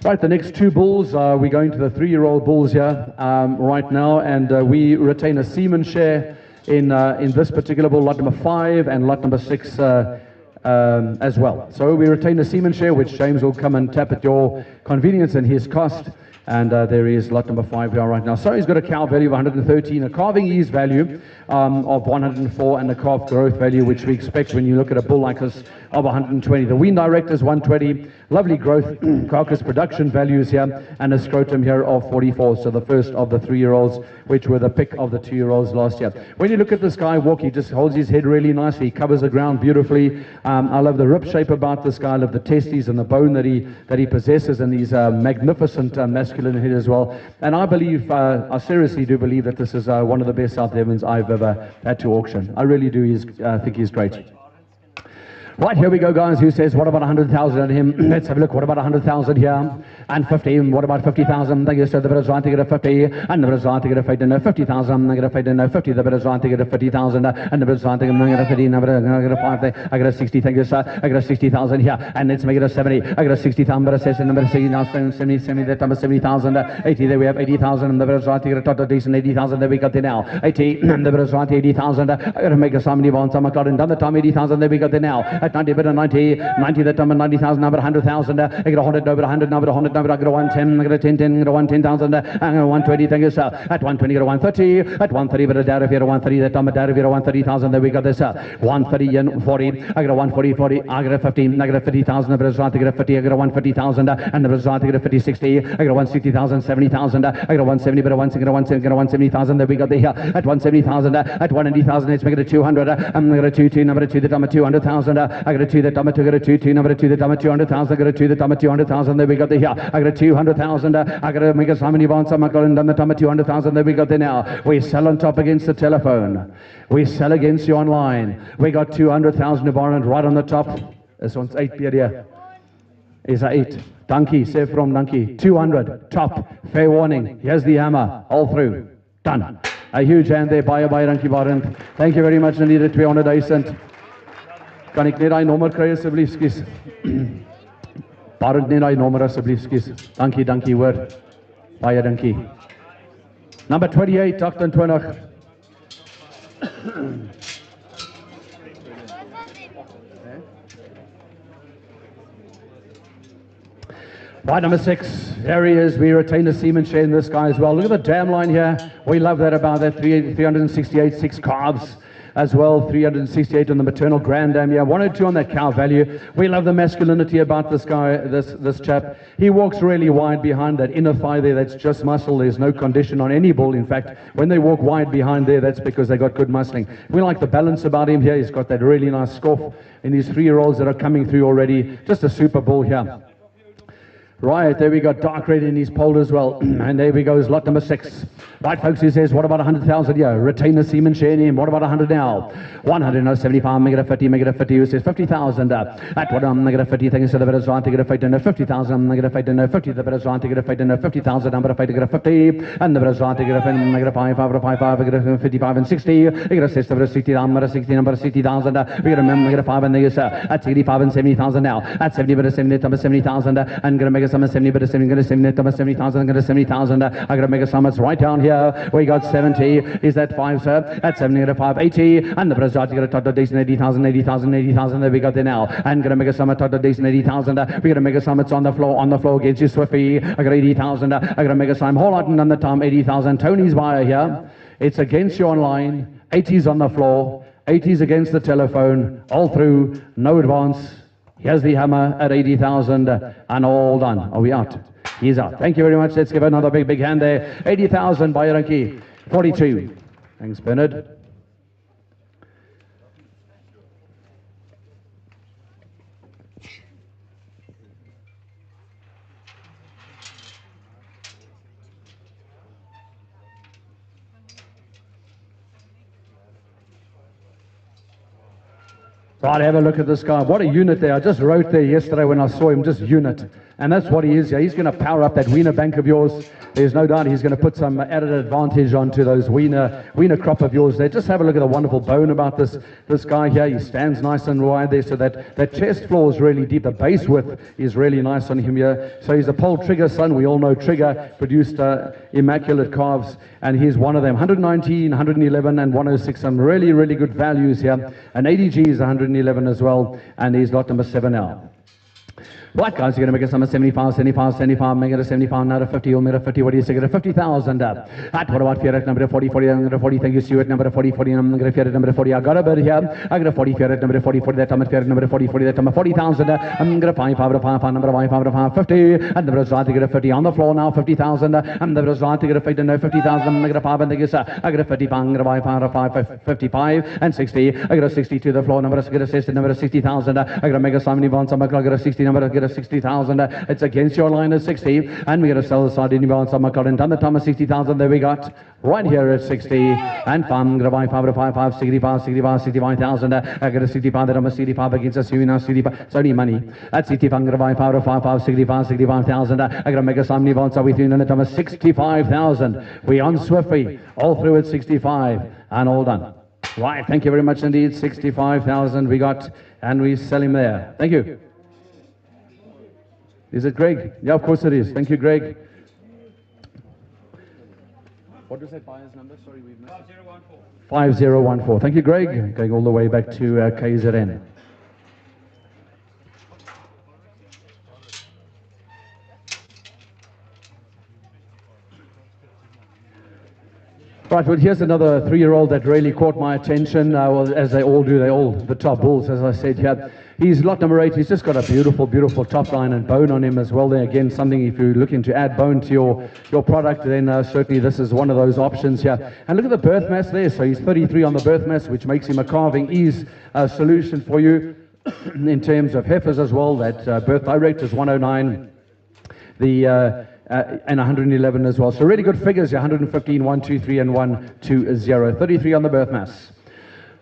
Right, the next 2 bulls, we're going to the 3-year-old bulls here right now, and we retain a semen share in this particular bull, lot number 5 and lot number 6 as well. So we retain a semen share, which James will come and tap at your convenience and his cost. And there is lot number 5 here right now. So he's got a cow value of 113, a calving ease value of 104, and a calf growth value, which we expect when you look at a bull like this, of 120. The wean direct is 120. Lovely growth carcass production values here, and a scrotum here of 44. So the first of the 3-year-olds, which were the pick of the 2-year-olds last year. When you look at this guy walk, he just holds his head really nicely. He covers the ground beautifully. I love the rib shape about this guy. I love the testes and the bone that he possesses, and these magnificent masculine head as well. And I believe, I seriously do believe that this is one of the best South Devons I've ever had to auction. I really do. Think he's great. Right, here we go, guys. Who says, what about 100,000 at him? Let's have a look. What about 100,000 here? And 50. What about 50,000? Thank you, sir. The better trying to get a 50. And the better trying to get a 50. No, 50,000. I'm going to get a 50. The better trying to get a 50,000. And the better trying to get a 50. I'm going to get a 5. I got a 60. Thank you, sir. I got a 60,000 here. And let's make it a 70. I got a 60,000. Better says, number 60. Now 70, that number 70,000. 80. There we have 80,000. And the better trying to get a total decent 80,000. There we got there now. 80. And the better trying to 80,000. I got to make a sum of some card and done the time 80,000. There we got there now. At 90, better 90. 90 that time, 90,000, number 100,000. I get 100, over 100, number 100, 100 number, I got a 110, I got a 10, 10, I got a 110,000, I got a 120, thank you, sir. At 120, I got a 130, at 130, but a data here, 130, that time a data here, 130,000, there we got this, 130 and 40, I got a 140, 40, I got a 15, I got a 50,000, I got a 50, I got a 150,000, and the result, I got a 50, 60, I got a 160,000, 70,000, I got a 170, but a 170,000, there we got the here, at 170,000, at 180,000, let's make it a 200, I got a 2, number 2, the time 200,000, I got a 2, the time 2, got a 2, number 2, the time 200,000, I got a 2, the time 200,000, there we got the here, I got a 200,000, I got to make us how many bonds, I'm going down the time 200,000, there we got there now, we sell on top against the telephone, we sell against you online, we got 200,000 to borrow right on the top, this one's 8 here, is a 8, donkey, save from donkey, 200, top, fair warning, here's the hammer, all through, done. A huge hand there, baie dankie Barend. Thank you very much indeed, 200,000. Kan ek net daai nommer kry asseblief, skus. Barend net daai nommer asseblief, skus. Dankie hoor. Baie dankie. Number 28, 28. Right, number 6, there he is. We retain the seaman share in this guy as well. Look at the dam line here. We love that about that. 368, 6 calves as well. 368 on the maternal grand dam here. 102 on that cow value. We love the masculinity about this guy, this chap. He walks really wide behind that inner thigh there. That's just muscle. There's no condition on any bull. In fact, when they walk wide behind there, that's because they got good muscling. We like the balance about him here. He's got that really nice scoff in these 3-year-olds that are coming through already. Just a super bull here. Right, there we got dark red in his pole as well. And there we go, is lot number 6. Right, folks, he says, what about 100,000? Yeah, retain the seaman share in him. What about 100 now? 100, no, 75, make it a 50, make it a 50. Who says 50,000? At what, make it a 50, thank you, so the better zone, take it a fight, and a 50,000, make it a fight, and a 50, the better zone, take it a fight, and a 50,000, number of fight, take it a 50, and the better zone, take it a fight, make it a 5, 5, 5, 5, make it a 55 and 60, make it a 60, number 60, number 60, number 60,000, we got to make it a 5, and there you sir, at 65 and 70,000 now, at 70, but a 70, number 70,000, and gonna make a sum of 70, but a 70, gonna 70, number 70,000, gonna 70,000, I gotta make a sum, it's right down here, we got 70, is that 5, sir, at 70, got a 5, 80, and the Brazil, you got a total decent 80,000, 80,000, 80,000, there we got there now, and gonna make a sum, a total decent 80,000, we gotta make a sum, it's on the floor against you, Swiffy, I got 80,000, I gotta make a sum, whole lot on the time, 80,000, Tony's buyer here, it's against you online, 80s on the floor, 80s against the telephone, all through, no advance, here's the hammer at 80,000, and all done, are we out? He's out. Thank you very much. Let's give another big hand there. 80,000 by Yaranki. 42. Thanks, Bernard. Right, have a look at this guy. What a unit there. I just wrote there yesterday when I saw him, just unit. And that's what he is here. He's going to power up that wiener bank of yours. There's no doubt he's going to put some added advantage onto those wiener crop of yours there. Just have a look at the wonderful bone about this guy here. He stands nice and wide there, so that chest floor is really deep. The base width is really nice on him here. So he's a Pole Trigger son. We all know Trigger produced immaculate calves, and he's one of them. 119, 111, and 106. Some really, really good values here. And ADG is 111 as well, and he's lot number 7 now. Right, guys, you're going to make a sum of 75, 75, 75, make it a 75, not a 50, you'll make a 50, what do you say, get a 50,000 up. What about Fiat number 40, 40, I'm going to 40, thank you, Stuart, number 40, 40, I'm going to Fiat number 40, I got a bit here, I got a 40, Fiat number 40, 40, that time, Fiat number 40, 40, that time, 40,000, I'm going to 5, 5, 5, number 5, 5, 5, 50, and the result to get a 50 on the floor now, 50,000, and the result to get a 50, no, 50,000, I'm going to 5, and thank you, sir, I got a 50, I'm going to 5, 55, and 60, I got a 60 to the floor, number, I get a 60, number 60,000, I got to make a sum, bonds, I'm going to get a 60, number, I get a 60,000, it's against your line at 60, and we're going to sell the side in balance on McCullen. Done the time of 60,000, there we got right here at 60, and farm going to buy 5, 65, 65,000. I got a 65, that I'm a 65 against us, you know, 65, it's only money. At 65, I'm going to buy 5, 65,000. I got to make a sum, bonds are with you, and the time of 65,000. We on Swiffy, all through at 65, and all done. Right, thank you very much indeed. 65,000 we got, and we sell him there. Thank you. Is it Greg? Yeah, of course it is. Thank you, Greg. What was that buyer's number? Sorry, we've missed 5014. 5014. Thank you, Greg. Going all the way back to KZN. Right, well, here's another 3-year-old that really caught my attention, well, as they all do, they all the top bulls, as I said here. He's lot number 8. He's just got a beautiful, beautiful top line and bone on him as well there. Again, something, if you're looking to add bone to your product, then certainly this is one of those options here. And look at the birth mass there. So he's 33 on the birth mass, which makes him a calving ease solution for you. In terms of heifers as well, that birth direct is 109. And 111 as well. So really good figures here, 115, 123, and 120. 33 on the birth mass.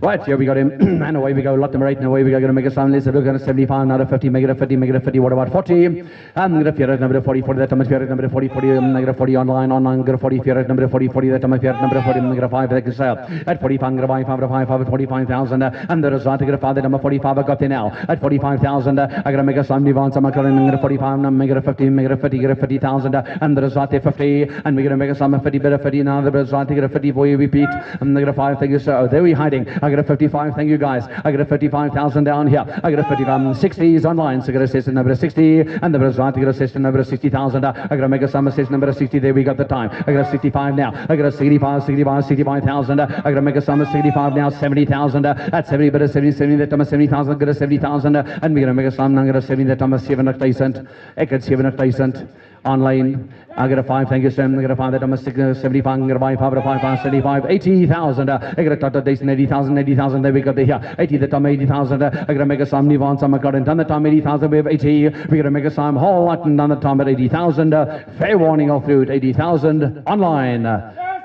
Right, here we got him, and away we go, lot number 8, and away we go, going to make a sound, let's look at a 75, another 50, make it a 50, make it a 50, what about 40? And I'm going to number 40, 40, that I'm going to number 40, 40, I'm going to 40 online, going to 40, number 40, 40, that I'm going to number 40, I'm going to 5, that can sell. At 45, I'm going to buy 5, 45,000, and the result, I'm going to find that I'm a 45, I got there now. At 45,000, I'm going to make a sound, Devon, I'm going to 45, I'm make it a 50, make it a 50, get a 50,000, and the result, 50, and we're going to make a sound, a 50, better 50, now the result, get a 50 for you, repeat, I'm going to 5, thank you, sir. Oh, there we're hiding. I got a 55, thank you guys. I got a 55,000 down here. I got a 55, 60 is online, so I got a system number 60, and the result, I got a system number 60,000. I got to make a sum of system number 60, there we got the time. I got a 65 now. I got a 65,000. I got to make a sum of 65 now, 70,000. At 70, but a 70, that I'm a 70,000, I got a 70,000, and we're going to make a sum, I'm going to 70, that I'm a 7,000. I got 7,000. Online, I got a 5, thank you, Sam. I got a 5, that I'm a 75, I'm going to buy 5, 75, 80,000. I got a total decent 80,000, there we got the here. 80, that I'm 80,000. I got to make a sum, Devon, some I got it done the time 80,000, we have 80. We got to make a sum, whole lot and done the time at 80,000. Fair warning all through at 80,000 online.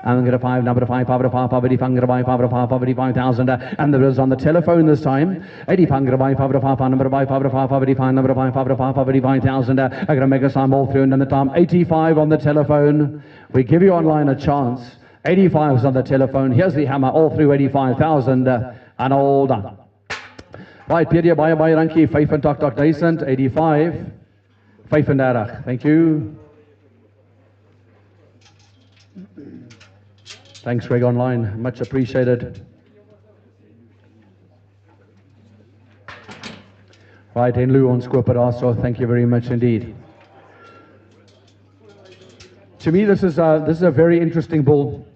I'm going to 5, number 5, poverty, I'm going to buy 55,000, and there is on the telephone this time. 80, I'm going to buy number 5, poverty, number 5, 55,000. I'm going to make a sum all through, and then the time 85 on the telephone. We give you online a chance. 85 is on the telephone. Here's the hammer all through 85,000, and all done. Right, Pierre, bye, Ranky, 5 and talk, decent, 85, 5 and Darach. Thank you. Thanks, Greg Online. Much appreciated. Right, Enlu on Squipper also. Thank you very much indeed. To me, this is a very interesting bull.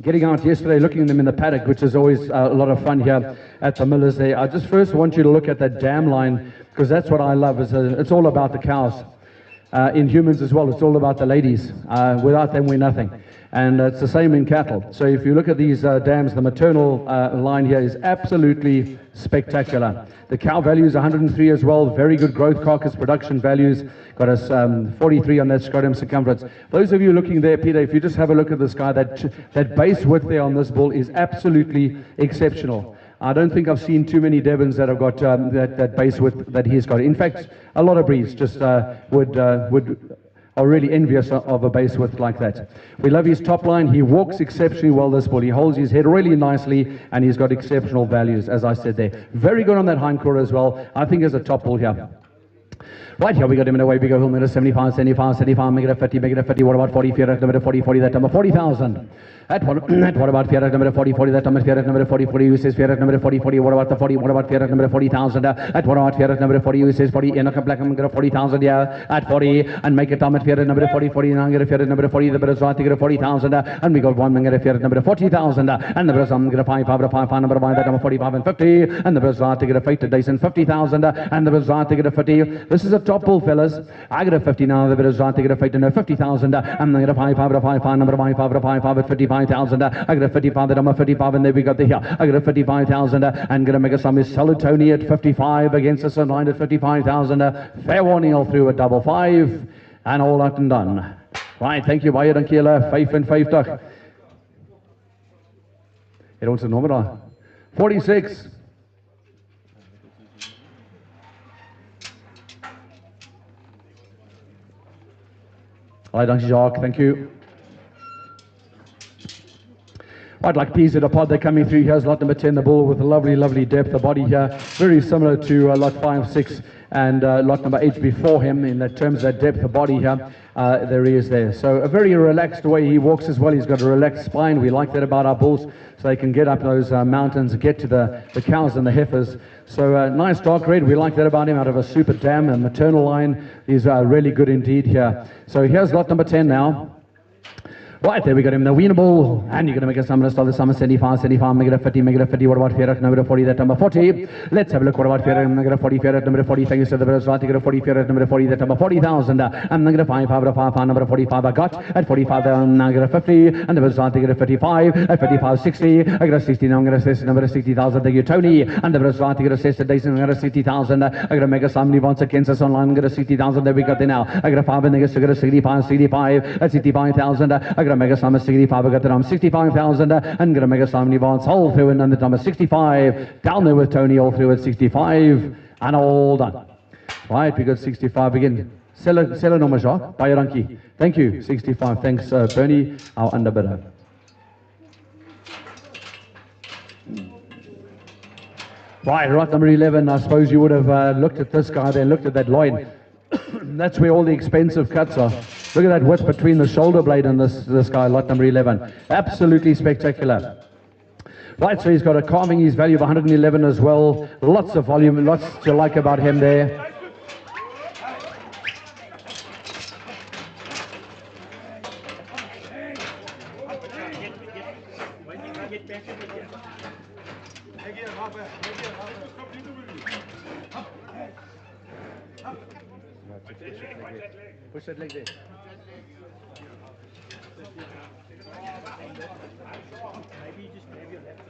Getting out yesterday, looking at them in the paddock, which is always a lot of fun here at the Millers there. I just first want you to look at that dam line, because that's what I love. It's all about the cows. In humans as well, it's all about the ladies. Without them, we're nothing. And it's the same in cattle. So if you look at these dams, the maternal line here is absolutely spectacular. The cow value is 103 as well. Very good growth carcass production values. Got us 43 on that scrotum circumference. Those of you looking there, Peter, if you just have a look at this guy, that base width there on this bull is absolutely exceptional. I don't think I've seen too many Devons that have got that base width that he's got. In fact, a lot of breeds just are really envious of a base width like that. We love his top line. He walks exceptionally well, this bull. He holds his head really nicely, and he's got exceptional values, as I said there. Very good on that hind quarter as well. I think there's a top bull here. Right, here we got him in away. We go home at a 75, make it a 50, make it a 50. What about 40? Fear at number 40, that number 40,000. What about fear at number 40, that number fear at number 40, who says fear at number 40, what about the 40? What about fear at number 40,000? At what about fear at number 40, who says 40, and a black, I'm going to 40,000, yeah, at 40, and make it Tom at fear at number 40, and I'm going to fear at number 40, the better to get 40,000, and we got one, I'm going to fear at number 40,000, and the better I'm going to 5, number 5, that number 45 and 50, and the better to get a fight to Dyson 50,000, and the better to get a 50. This is a top bull, fellas. I got a 50 now, the better to get a fight to 50,000, and I'm going to 5, number 5 at 55,000. I got a 55, that I'm a 55, and there we got the here. I got a 55,000, and going to make a sum is Salutoni at 55 against us online at 55,000. Fair warning all through at double 5, and all out and done. Right, thank you, Bayer and Kila, 5 and 5 toch. Hier ons nommer daar. 46. Right, thank you, Jacques. Thank you. I'd like peas at a pod, they're coming through. Here's lot number 10, the bull with a lovely, lovely depth. The body here, very similar to lot 5, 6, and lot number 8 before him in that terms of that depth. The body here, there he is there. So a very relaxed way he walks as well. He's got a relaxed spine. We like that about our bulls, so they can get up those mountains, get to the cows and the heifers. So nice dark red. We like that about him, out of a super dam and maternal line. He's really good indeed here. So here's lot number 10 now. Right, there we got him, the winnable, and you're going to make a sum of the summer 75, 75, make it a 50, make it a 50. What about Ferret number 40, that number 40? Let's have a look. What about Ferret number 40, Ferret number 40? Thank you, sir. The first right, you got a 40, Ferret number 40, that number 40,000. I'm going to 5, number 45 I got. At 45, I'm going to 50, and the first right, you got a 55, at 55, 60. I got a 60, now I'm going to assess number 60,000. Thank you, Tony. And the first right, you got a assess the Dyson, I'm going to 60,000. I got to make a sum, wants against us online, I'm going to 60,000. There we got there now. I got a 5, and I got a 65, 65, at 65,000. I got to make a sum of 65. I got the number 65,000 and going to make a sum advance all through and then the number 65 down there with Tony all through at 65 and all done. Right, we got 65 again. Sell a number shot. Buy a donkey. Thank you. 65. Thanks, Bernie, our underbidder. Right, right, number 11. I suppose you would have looked at this guy there, looked at that loin. That's where all the expensive cuts are. Look at that width between the shoulder blade and this guy, lot number 11. Absolutely spectacular. Right, so he's got a carving, his value of 111 as well. Lots of volume, lots to like about him there. Push that leg there. Maybe you just have your left.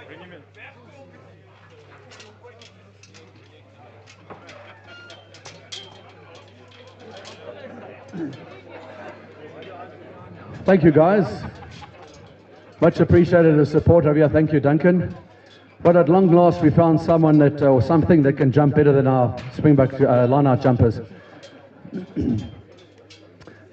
Bring him in. Thank you, guys. Much appreciated the support of you. Thank you, Duncan. But at long last, we found someone that, or something that can jump better than our Springbok line-out jumpers. It's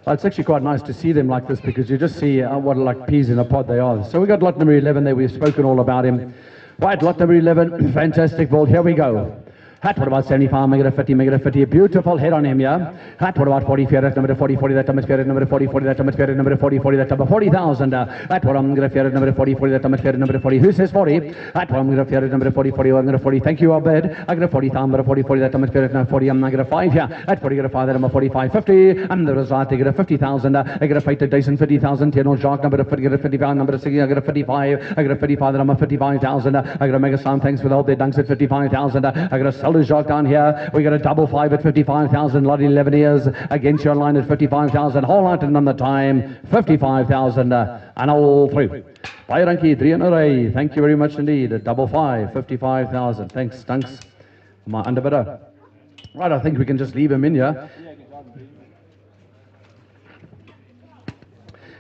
actually quite nice to see them like this because you just see what like peas in a pod they are. So we got lot number 11 there. We've spoken all about him. Right, lot number 11. Fantastic ball. Here we go. Hat, what about 75, make it a 50, make it a 50, a beautiful head on him, yeah? Hat, what about 40, Ferret, number 40, 40, that number Ferret, number 40, 40, that number Ferret, number 40, 40, that number 40,000, hat, what I'm going to Ferret, number 40, 40, that number Ferret, number 40, who says 40? Hat, what I'm going to Ferret, number 40, 40, I'm going to 40, thank you, Abed, I got a 40, number 40, 40, that number Ferret, number 40, I'm not going to 5 here, at 40, get a 5, that number 45, 50, I'm the result, I get a 50,000, I get a fight to Dyson, 50,000, Tino Jacques, number 50, get a 55, number 60, I get a 55, I get a 55, that number 55,000, I got a mega sound, thanks for all the dunks at 55,000, I got a sell Jacques down here. We got a double 5 at 55,000. Lot 11 years against your line at 55,000. Whole lot and on the time 55,000 and all through. Bye, Ranky, 3 in a ray. Thank you very much indeed. A double 5, 55,000. Thanks, Dunks, my underbidder. Right, I think we can just leave him in here.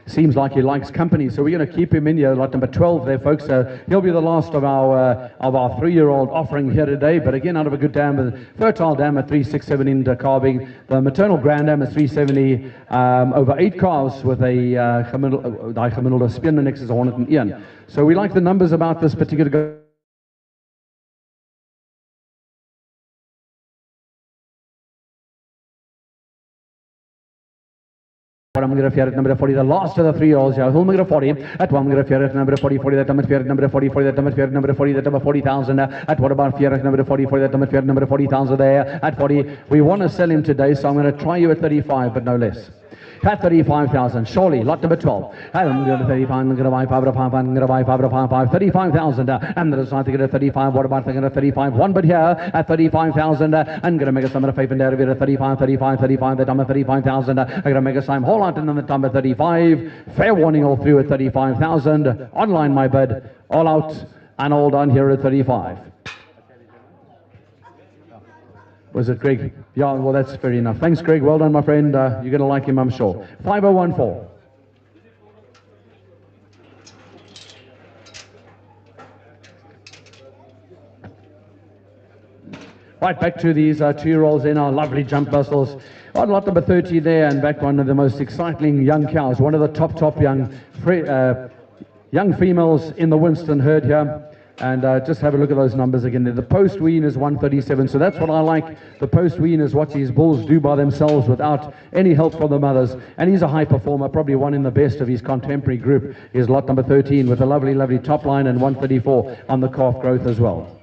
Seems like he likes company, so we're going to keep him in here, lot number 12 there, folks. He'll be the last of our 3-year-old offering here today, but again, out of a good dam, fertile dam at 367 in calving. The maternal grand dam is 370, over 8 calves with a gemiddelde spinnex is 101. So we like the numbers about this particular I'm going to Ferret number 40, the last of the 3-year-olds here. Whom I'm going to 40, at one I'm going to Ferret number 40, 40, that number Ferret number 40, 40, that number Ferret number 40, that number 40,000. At what about Ferret number 40, 40, that number Ferret number 40,000 there. At 40, we want to sell him today, so I'm going to try you at 35, but no less. At 35,000, surely, lot number 12. I'm going to 35, I'm going to buy 5 of 5, I'm going to buy 5 of 5, 35,000. And there is not to get a 35, what about thinking of 35? One but here at 35,000. I'm going to make a sum of 5 and there at 35, 35, 35, the number 35,000. I'm going to make a sum, whole lot and then the number 35. Fair warning all through at 35,000. Online, my bid, all out and all done here at 35. Was it Greg? Yeah, well, that's fair enough. Thanks, Greg. Well done, my friend. You're going to like him, I'm sure. 5014. Right, back to these 2-year-olds in our lovely jump bustles. On lot number 30 there, and back one of the most exciting young cows. One of the top young females in the Winston herd here. And just have a look at those numbers again there. The post wean is 137, so that's what I like. The post wean is what these bulls do by themselves without any help from the mothers. And he's a high performer, probably one in the best of his contemporary group. Is lot number 13 with a lovely, lovely top line and 134 on the calf growth as well.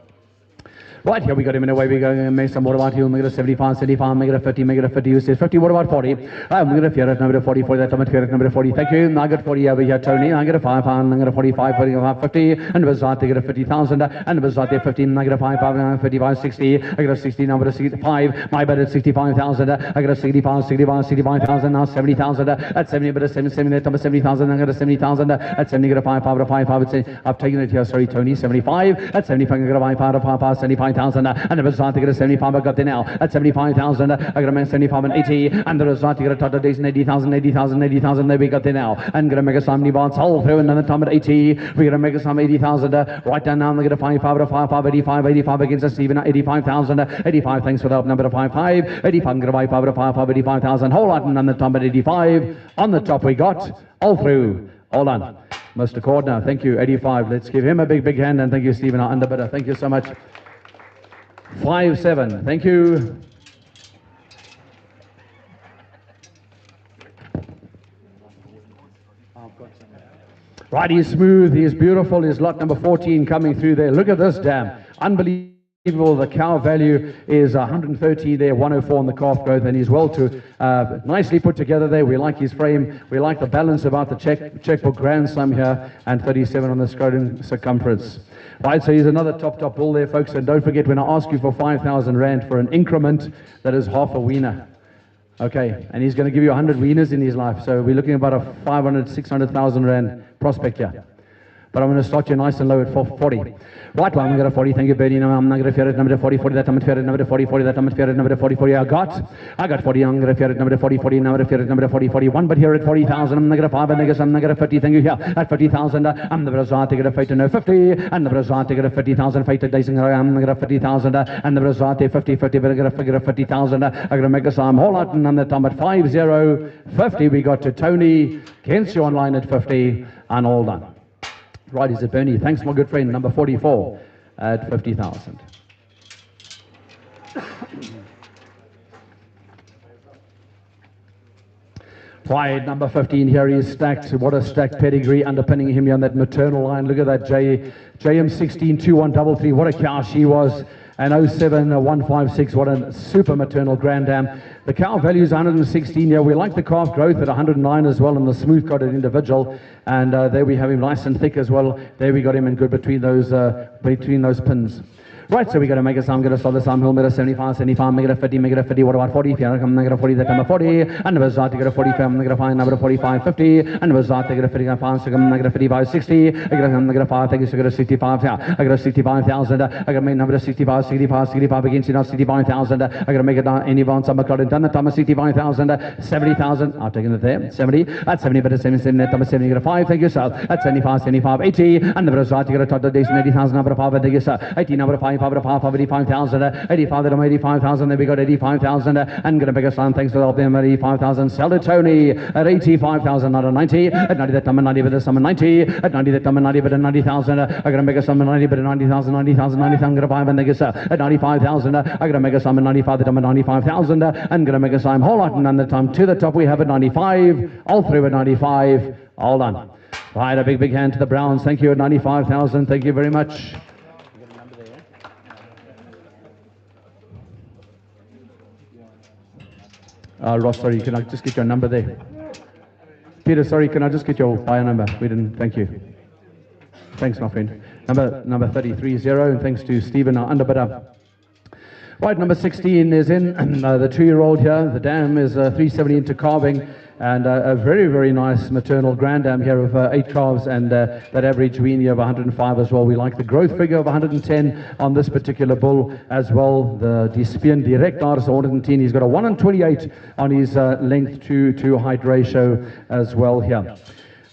Right, here we got him in a way. We're going to some more about you. Make it a 75, 75, make it a 50, make it a 50. You says 50, what about 40? I'm going to fear it, number 40, 40, that number, number 40. Thank you. I got 40 over here, Tony. I get a 5, I'm going to 45, 50, and Bazat, I get a 50,000, and Bazat, 15, I get a 5, 55, 60, I get a 60, number 65, my bed at 65,000, I get a 65, 65, 65,000, now 70,000, at 70, but a 70, that number 70,000, I get a 70,000, at 70, get a 5, 5, I've taken it here, sorry, Tony, 75, at 75, I get a 5, 75. 75,000, and the result to get a 75. I got there now at 75,000. I got a man 75 and 80, and the result to get a total days 80,000, 80,000, 80,000. There we got there now, and gonna make a some bonds all through another time at 80. We're gonna make a some 80,000. Right down now, and get a 55, 55, 85, 85 against us, Stephen 85,000, 85. Thanks for the help, number 55, 85. Gonna buy 55, 85,000. Whole lot, and on the top at 85. On the top we got all through. Hold on. Mr. Cord now, thank you, 85. Let's give him a big hand, and thank you, Stephen, our underbidder. Thank you so much. 5-7, thank you. Right, he's smooth, he's beautiful. He's lot number 14 coming through there. Look at this dam, unbelievable. The cow value is 130 there, 104 on the calf growth, and he's well to nicely put together there. We like his frame, we like the balance about the checkbook grand sum here, and 37 on the scrotum circumference. Right, so he's another top bull there, folks, and don't forget when I ask you for 5,000 Rand for an increment, that is half a wiener. Okay, and he's going to give you 100 wieners in his life, so we're looking at about a 500, 600,000 Rand prospect here. But I'm going to start you nice and low at 40. Right, well, I'm going to 40. Thank you, Bernie. No, I'm not going to fear it. Number 40, 40. That I'm fear it. Number 40, 40. That I'm fear it. Number 40, 40. I got 40. I'm going to fear it. Number 40, 40. Number fear it. Number 40, 41. But here at 40,000, I'm going to 5. And I guess I'm going to 50. Thank you. Here at 50,000, I'm the Brazil to get a fight to know 50. And the Brazil to get a 50,000 fight to dicing. I'm going to 50,000. And the Brazil to 50, 50. But I'm going to figure 50,000. I'm going to make a sum. Whole lot. And on the top at 50, 50. We got to Tony. Kents you online at 50. And all done. Right, is it Bernie? Thanks, my good friend. Number 44 at 50,000. Pride, number 15 here. He is stacked. What a stacked pedigree underpinning him here on that maternal line. Look at that JM16 2133. What a cow she was. And 07 156. What a super maternal grand dam. The cow value is 116 here. We like the calf growth at 109 as well, and the smooth coated individual. And there we have him nice and thick as well. There we got him in good between those pins. Right, so we got to make a sum, get a solid sum, he'll make a 75, 75, make it a 50, make it a 50, what about 40? If you're going to get a 40, that number 40, and the result to get a 45, I'm going to find number 45, 50, and the result to get a 55, so I'm going to get a 55, 60, I get a 5, thank you, so I get a 65, I got a 65,000, I got to make number 65, 65, 65 against you now, 65,000, I got to make it any bounce, I'm going to done the time of 65,000, 70,000, I've taken it there, 70, at 70, but at 70, that number 70, you get a 5, thank you, sir, at 75, 75, 80, and the result to get a total days 80,000, number 5, thank you, sir, 80, number 5, 85,000, 85,000, there we got 85,000, and gonna make a sign, thanks for the help them, 85,000, sell it Tony, at 85,000, not a 90, at 90 that number 90, but there's some 90, at 90 that number 90, but at 90,000, I gotta make a sum 90, but at 90,000, 90,000, 90,000, gonna buy and they get at 95,000, I gotta make a sum 95, that number 95,000, and gonna make a sum whole lot, and on the time to the top we have at 95, all through at 95, all done. Right, a big hand to the Browns, thank you at 95,000, thank you very much. Ross, sorry, can I just get your number there? Peter, sorry, can I just get your buyer number? We didn't, thank you. Thanks, my friend. Number 330, and thanks to Stephen, our underbidder. Right, number 16 is in, the 2-year-old here. The dam is 370 into calving, and a very, very nice maternal grand dam here of 8 calves, and that average weaning of 105 as well. We like the growth figure of 110 on this particular bull as well. The Dispian Direct is 110. He's got a 128 on his length to height ratio as well here.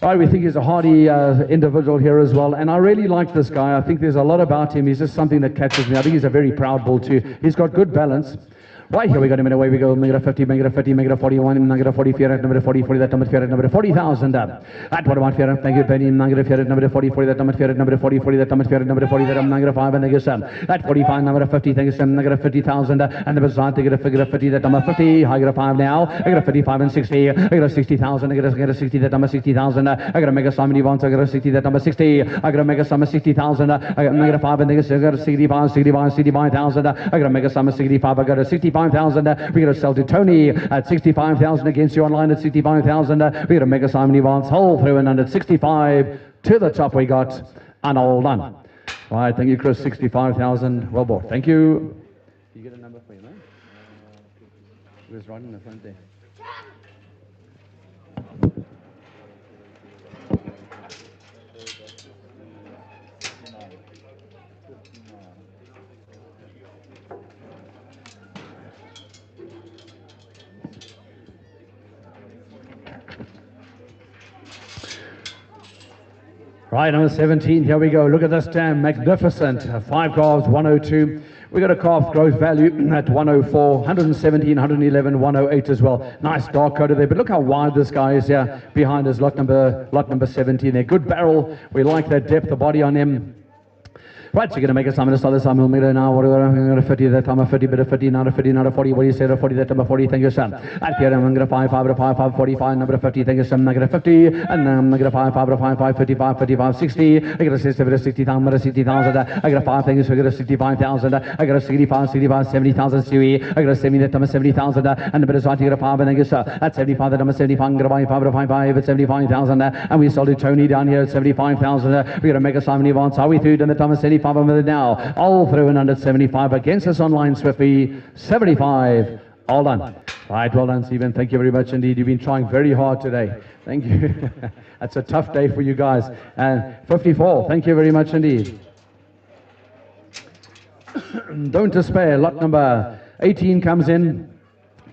Right, we think he's a hardy individual here as well, and I really like this guy. I think there's a lot about him. He's just something that catches me. I think he's a very proud bull too. He's got good balance. Right, here we go, away we go, negative 50, negative 50, negative 41, negative 40, fear, number 40, 40, that number fear, number 40,000. At what about fear? Thank you, Penny, negative fear, number 40, 40, that number fear, number 40, 40, that number fear, number 40, that negative 5, and negative 7. At 45, number 50, thank you, Sam, negative 50,000, and the bazaar, negative figure 50, that number 50, I got a 5 now, I got a 55 and 60, I got a 60,000, I got a 60, that number 60,000, I got a mega sum, I got a 60, that number 60, I got a mega sum of 60,000, I got negative 5, and negative, I got a 65, 65, 65,000, I got a mega sum of 65, I got a 65,000, we're going to sell to Tony at 65,000 against you online at 65,000. We're going to make a Simon Evans whole through and under 65 to the top we got and all done. Right, thank you, Chris. 65,000. Well bought. Thank you. You get a number for you, man? Who's right in the front there? Right, number 17, here we go. Look at this dam, magnificent. 5 calves, 102. We got a calf growth value at 104, 117, 111, 108 as well. Nice dark coater there, but look how wide this guy is here behind us. Lot number 17 there. Good barrel. We like that depth of body on him. Right, so you're going to make a sum of this time. We'll make it now. What are we going to 50 that time? 50, bit of 50, not a 50, not a 40. What do you say? 40, that number 40. Thank you, Sam. At here, I'm going to 5, 5, 45, number 50. Thank you, Sam. Negative 50. And I'm going to 5, 5, 55, 55, 60. I got a 60,000, 60,000. I got a 5, thank you, so I got a 65,000. I got a 65, 70,000 CE. I got a 70, that number 70,000. And the bit of right, you got a 5, and thank you, sir. At 75, that number 75. I'm going to buy 5, at 75,000. And we sold it Tony down here at 75,000. We're going to make a Simon Evans. How we through in the time of 75 with it now. All through and under 75 against us online Swiftly 75. All done. Right, well done, Stephen. Thank you very much indeed. You've been trying very hard today. Thank you. That's a tough day for you guys. And 54. Thank you very much indeed. Don't despair. Lot number 18 comes in.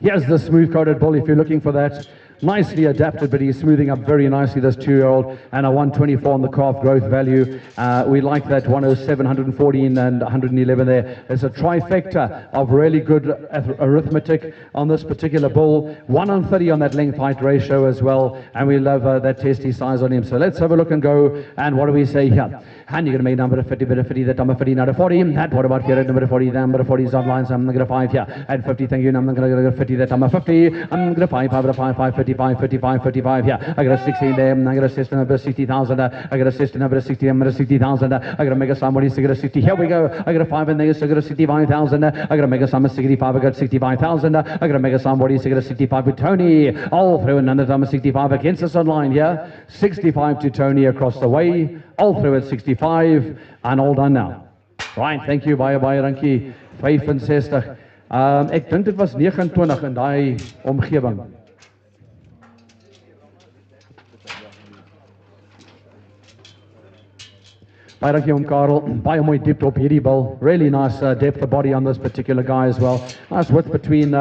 Here's the smooth coated bull if you're looking for that. Nicely adapted, but he's smoothing up very nicely, this 2-year-old, and a 124 on the calf growth value. We like that 107, 114 and 111 there. There's a trifecta of really good arithmetic on this particular bull. 1 on 30 on that length height ratio as well, and we love that testy size on him. So let's have a look and go. And what do we say here? And you're going to make number 50, bit of 50, that number 50, not a 40. And what about here at number 40? Number 40 is online, so I'm going to 5 here. At 50, thank you. And I'm going to go 50, that number 50. I'm going to 5, 55, 55 here. I got a 16 there. I got a system number 60,000. I got a system number 60, I'm going to 60,000. I got to make a somebody, so I got a 60. Here we go. I got a 5 in there, so I got a 65,000. I got to make a sum of 65. I got 65,000. I got to make a somebody, so I got a 65 with Tony. All through and under number 65 against us online here. 65 to Tony across the way. All through at 65 and all done now. Right, thank you, baie dankie. 65. Ek dink dit was 29 in daai omgewing. Baie dankie Karel. Baie mooi diepte op hierdie bal. Really nice depth of body on this particular guy as well. Nice width between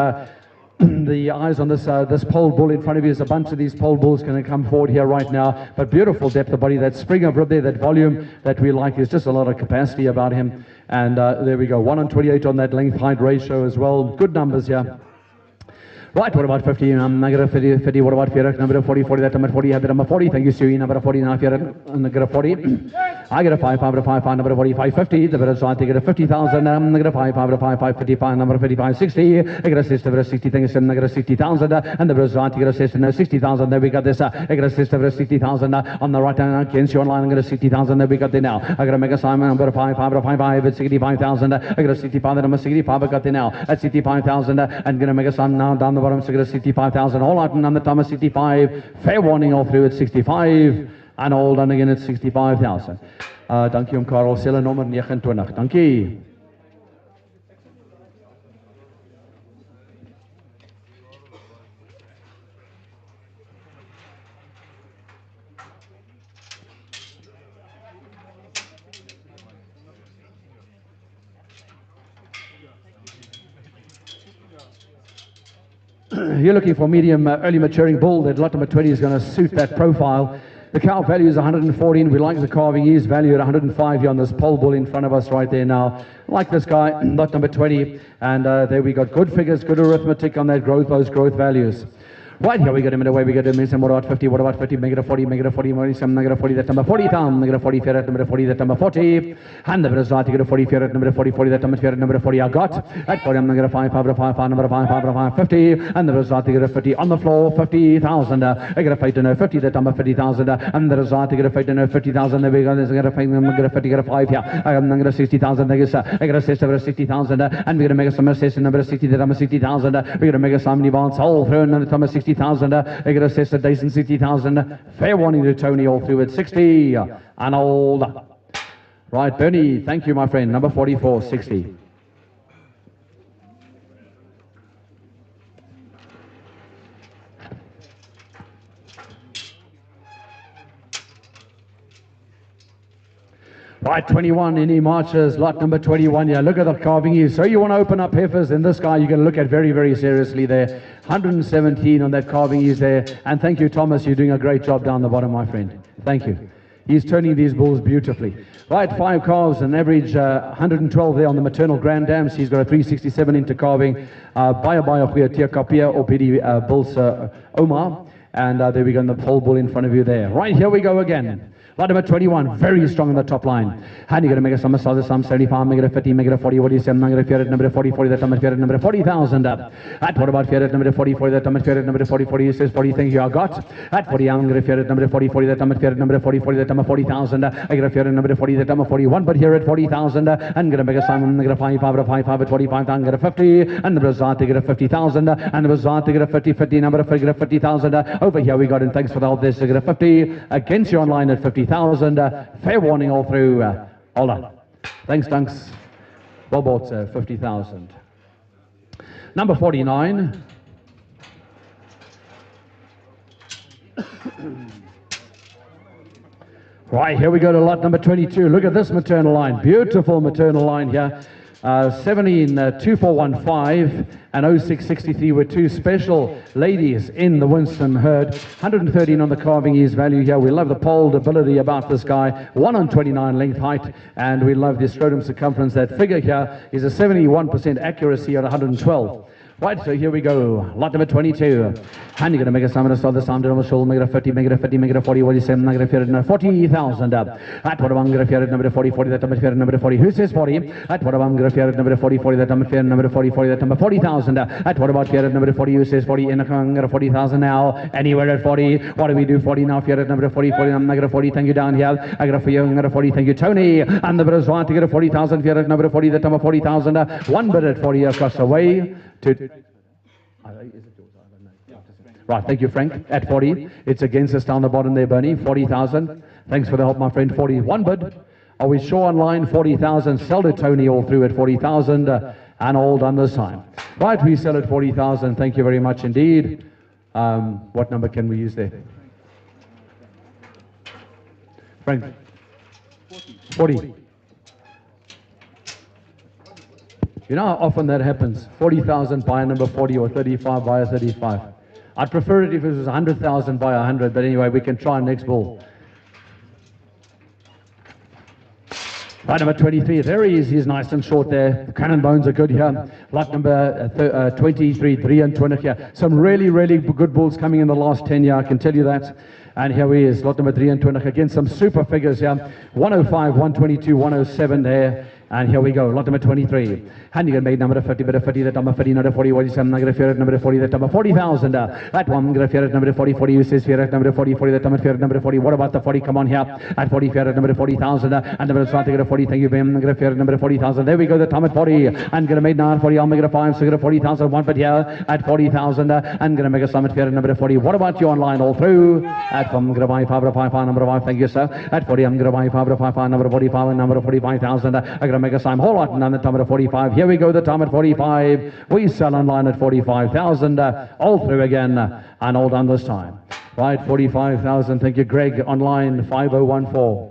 the eyes on this pole bull in front of you. There's a bunch of these pole bulls going to come forward here right now, but beautiful depth of body, that spring of rib there, that volume that we like. There's just a lot of capacity about him. And there we go, 1 on 28 on that length height ratio as well. Good numbers here. Right, what about 50? Number 50, what about 40? Number 40, that number 40, have the number 40. Thank you, Sue. Number 40, now if you're number 40. I get a 5, number 45, 50. The better side, I get a 50,000. I get a 5, 55, number 55, 60. I get a system of 60, thank you, I get a 60,000. And the better side, I get a system of 60,000. There we got this. I get a system of 60,000. On the right hand, against you online, I get a 60,000. There we got there now. I got a mega Simon, number 5, it's 65,000. I get a 65, number 65, I got there now. At 65,000. And get a mega Simon now down the bottom, so I get a 65,000. All out and on the time of 65. Fair warning all through at 65. And all done again at 65,000. Dankie Karel, selle nommer 29. Dankie. You're looking for medium early maturing bull. That lot number 20 is going to suit that profile. The cow value is 114. We like the calving. He's valued at 105 here on this pole bull in front of us right there now. Like this guy, lot number 20. And there we got good figures, good arithmetic on that growth, those growth values. Right, here we get him in the way, we get him in some, what about 50, make it a 40, make it a 40, some, make it a 40, that number 40, make it a 40, fair at number 40, that number 40, and the bit is right to get a 40, fair at number 40, that number fair at number 40, I got, at 40, I'm going to get a 5, number 5, 50, and the bit is right to get a 50, on the floor, 50,000, I get a fight to know 50, that number 50,000, and the result to get a fight to know 50,000, there we go, there's a fight, I'm going to get a 50, get a 5 here, I'm going to get a 60,000, I get a assist over 60,000, and we're going to make some assist number 60, that number 60,000, we're going to make a some bounce all through, and the number 60,000, I get assist at Dyson 60,000. Fair warning to Tony all through at 60. And old. Right, Bernie, thank you, my friend. Number 44, 60. Right, 21 in he marches, lot number 21 here. Look at the carving here. So you want to open up heifers, and this guy you're going to look at very, very seriously there. 117 on that carving is there. And thank you, Thomas. You're doing a great job down the bottom, my friend. Thank you. He's turning these bulls beautifully. Right, 5 calves, an average 112 there on the maternal grand dams. He's got a 367 into carving. Baya Tia Kapia, OPD Bulls Omar. And there we go in the pole bull in front of you there. Right, here we go again. Lot number 21, very strong on the top line. And you're going to make a sum of some 75, make it a 50, make it a 40, what do you say? I'm going to fear at number 40, that number fear at number 40,000. At what about fear at number 40, that number fear at number 40, he says 40, thank you, I got. At 40, I'm going to fear at number 40, that number fear at number 40, that number 40,000. I get a fear at number 40, that number 41, but here at 40,000. I'm going to make a sum, I'm going to 5 at 25, I'm going to 50, and the result to get a 50,000, and the result to get a 50, number of get a 50,000. Over here we got, and thanks for the help, this to get a 50, against you online at 50,000. Fair warning all through. Hold on. Thanks, Dunks. Well bought, 50,000. Number 49. Right, here we go to lot number 22. Look at this maternal line. Beautiful maternal line here. 2415 and 0663 were 2 special ladies in the Winston herd. 113 on the carving years value here. We love the polled ability about this guy. 1 on 29 length height, and we love the scrotum circumference. That figure here is a 71% accuracy at 112. Right, so here we go. Lot number 22. And you're going to make a sum of the sound on the shoulder, make it a 50, make it a 50, make it a 40. What do you say? I'm not going to fear it. 40,000. At what I'm going to fear it, number 40, that number fear number 40. Who says 40? At what I'm going to fear it, number 40, that number fear number 40, that number 40,000. At what about fear it, number 40? Who says 40? And I'm going to 40,000 now. Anywhere at 40. What do we do? 40 now. Fear it, number 40, I'm not going to 40. Thank you down here. I got a 40, I'm going to 40. Thank you, Tony. And the brothers want to get a 40,000. Fear it, number 40, that number 40,000. 1 bid at 40 across the way to. Right, thank you, Frank. At 40, it's against us down the bottom there, Bernie. 40,000. Thanks for the help, my friend. 41 bid. Are we sure online? 40,000. Sell to Tony all through at 40,000 and all done this time. Right, we sell at 40,000. Thank you very much indeed. What number can we use there? Frank. 40. You know how often that happens? 40,000 buy a number 40 or 35 buy a 35. I'd prefer it if it was 100,000 by 100, but anyway, we can try next bull. Right, number 23, there he is. He's nice and short there. The cannon bones are good here. Lot number 23, 3 and 20 here. Some really, really good bulls coming in the last 10 years, I can tell you that. And here he is, lot number 3 and 20. Again, some super figures here. 105, 122, 107 there. And here we go, lot number 23. And you're going to make number 50, but a 50, that number 50, number 40, what is I'm not going to fear it, number 40, that number 40,000. That one, I'm going to fear it, number 40, 40, you says fear it, number 40, 40, that number fear it, number 40. What about the 40? Come on here. At 40, fear it, number 40,000. And number start to get a 40, thank you, Ben. I'm going to fear it, number 40,000. There we go, the time at 40. I'm going to make now 40, I'll make it a 5, so get a 40,000. One, but here at 40,000. I'm going to make a summit fear it, number 40. What about you online all through? At I'm going to buy 5, number 5, thank you, sir. At 40, I'm going to buy 5, number 45, and number 45,000. I'm going to make a sign whole lot. And the time at 45. Here we go, the time at 45. We sell online at 45,000. All through again and all done this time. Right, 45,000. Thank you, Greg. Online 5014.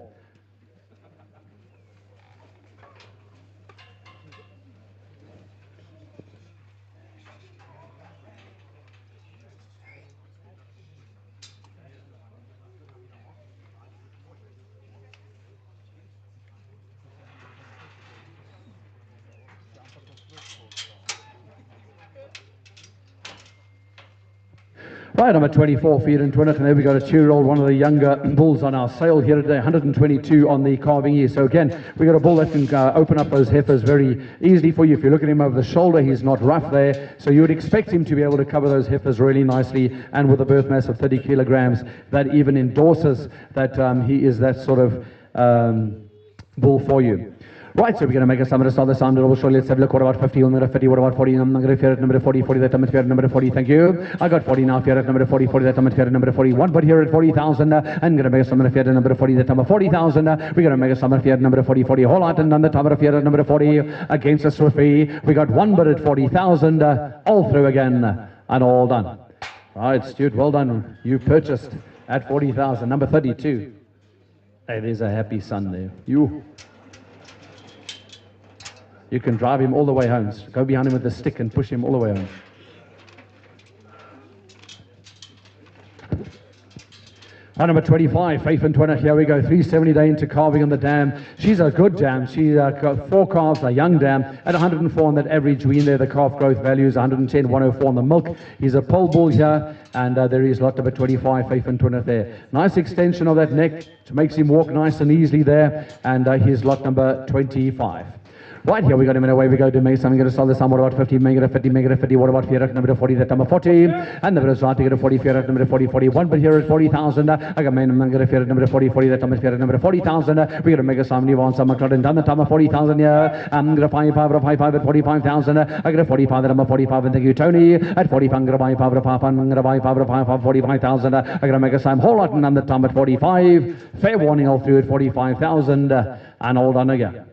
Right, number 24, feed and 20, and there we got a 2-year-old, one of the younger bulls on our sale here today, 122 on the calving year. So again, we got a bull that can open up those heifers very easily for you. If you look at him over the shoulder, he's not rough there, so you would expect him to be able to cover those heifers really nicely, and with a birth mass of 30 kilograms, that even endorses that he is that sort of bull for you. Right, so we're going to make a summary of the sound. Let's have a look. What about 50? What about 40? I'm going to fear at number 40, 40, that I'm at fear at number 40. Thank you. I got 40 now, fear at number 40, 40, that I'm at fear at number 41. But here at 40,000, I'm going to make a summary of fear at number 40, that I'm at 40,000. We're going to make a summary of fear at number 40, 40. Whole lot, and on the top of fear at number 40 against us for free. We got one bid at 40,000, all through again, and all done. Right, Stuart, well done. You purchased at 40,000, number 32. Hey, there's a happy son there. You can drive him all the way home. Go behind him with a stick and push him all the way home. Number 25, Faith and 20. Here we go. 370 day into calving on the dam. She's a good dam. She's got 4 calves, a young dam, at 104 on that average wean there. The calf growth value is 110, 104 on the milk. He's a pole bull here, and there is lot number 25, Faith and 20 there. Nice extension of that neck, which makes him walk nice and easily there, and here's lot number 25. Right, here we got him in away we go to make something. Going to solve this on. What about 50? Make it a 50, make it a 50. What about fear at number 40? That number 40. And the result to get a 40, fear at number 40, 41. But here at 40,000, I got man, I'm going to fear at number 40, 40. That number fear at number 40,000. We're going to make a sum. You want some McLaren done the time of 40,000 here. I'm going to find power of 55 at 45,000. I got a 45 at number 45. And thank you, Tony. At 45, I'm going to buy power of Papa. I'm going to buy power of 45,000. I'm going to make a sum. Whole lot and on the time at 45. Fair warning all through at 45,000. And all done again.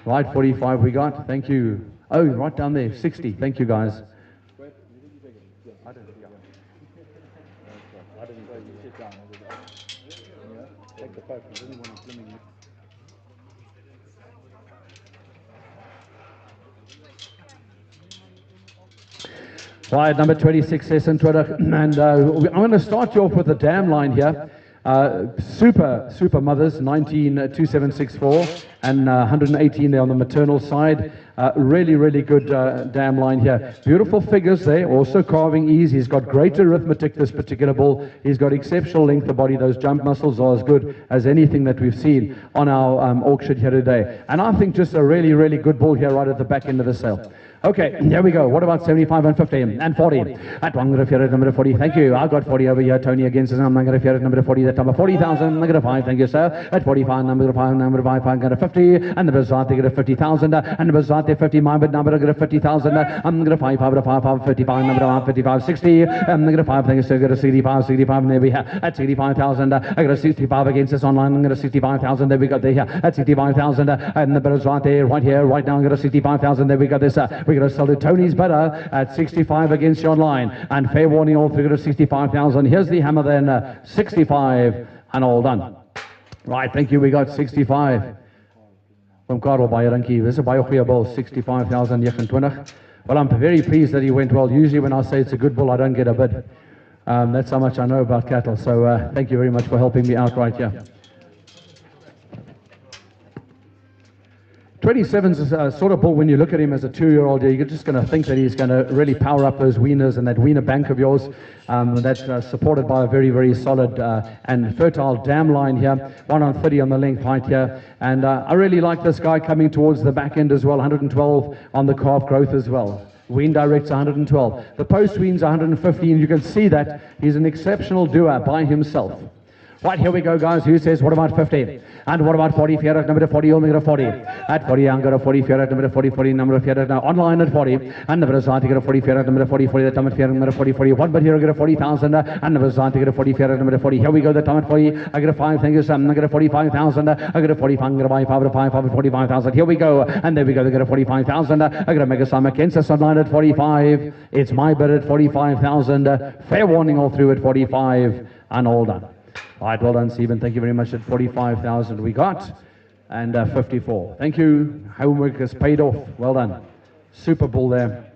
Right, 45 we got. Thank you. Oh, right down there, 60. Thank you, guys. Right, number 26, Sesson Twitter. And I'm going to start you off with the dam line here. Super mothers, 192764 and 118 there on the maternal side. Really good dam line here. Beautiful figures there, also carving ease. He's got great arithmetic, this particular bull. He's got exceptional length of body. Those jump muscles are as good as anything that we've seen on our auction here today. And I think just a really good bull here right at the back end of the sale. Okay, here we go. What about 75 and 50 and 40? At one, I'm going to number 40. Thank you. I got 40 over here. Tony against us. I'm going to fear at number 40. That number 40,000. I'm going to 5. Thank you, sir. At 45, number 5, number 5. I'm going to 50. And the Bazat, they get a 50,000. And the Bazat, 50. My bid number, I get a 50,000. I'm going to 5, 55, number 5, 55, 60. I'm going to 5. Thank you, sir. I got a 65. And there we have at 65,000. I got a 65 against us online. I'm going to 65,000. There we got there at 65,000. And the Bazat there, right here, right now. I'm going to 65,000. There we got this. We're going to sell to Tony's better at 65 against you online. And fair warning all through to 65,000. Here's the hammer then, 65 and all done. Right, thank you. We got 65. From Karel Bayer, thank you. This is a baie goeie bull, 65,029. Well, I'm very pleased that he went well. Usually when I say it's a good bull, I don't get a bid. That's how much I know about cattle. So thank you very much for helping me out right here. 27's a sort of bull, when you look at him as a 2-year-old, you're just going to think that he's going to really power up those weaners and that weaner bank of yours. That's supported by a very solid and fertile dam line here. 1 on 30 on the length height here. And I really like this guy coming towards the back end as well. 112 on the calf growth as well. Wean direct's 112. The post wean's 115. You can see that he's an exceptional doer by himself. Right, here we go, guys. Who says, what about 50? And what about 40? Fear at number 40, you'll make it a 40. At 40, I'm going to 40, fear at number 40, 40, number of fear at now. Online at 40. And number of Zanti, get a 40, fear at number 40, 40, the time at fear at number 40, 41. But here I get a 40,000. And number of Zanti, get a 40, fear at number 40. Here we go, the time at 40. I get a 5, thank you, Sam. I get a 45,000. I get a 45, I'm going to buy 45,000. Here we go. And there we go, they get a 45,000. I got to make a sum against us online at 45. It's my bid at 45,000. Fair warning all through at 45. And all done. All right, well done, Stephen. Thank you very much. At 45,000 we got, and 54. Thank you. Homework is paid off. Well done. Super bull there.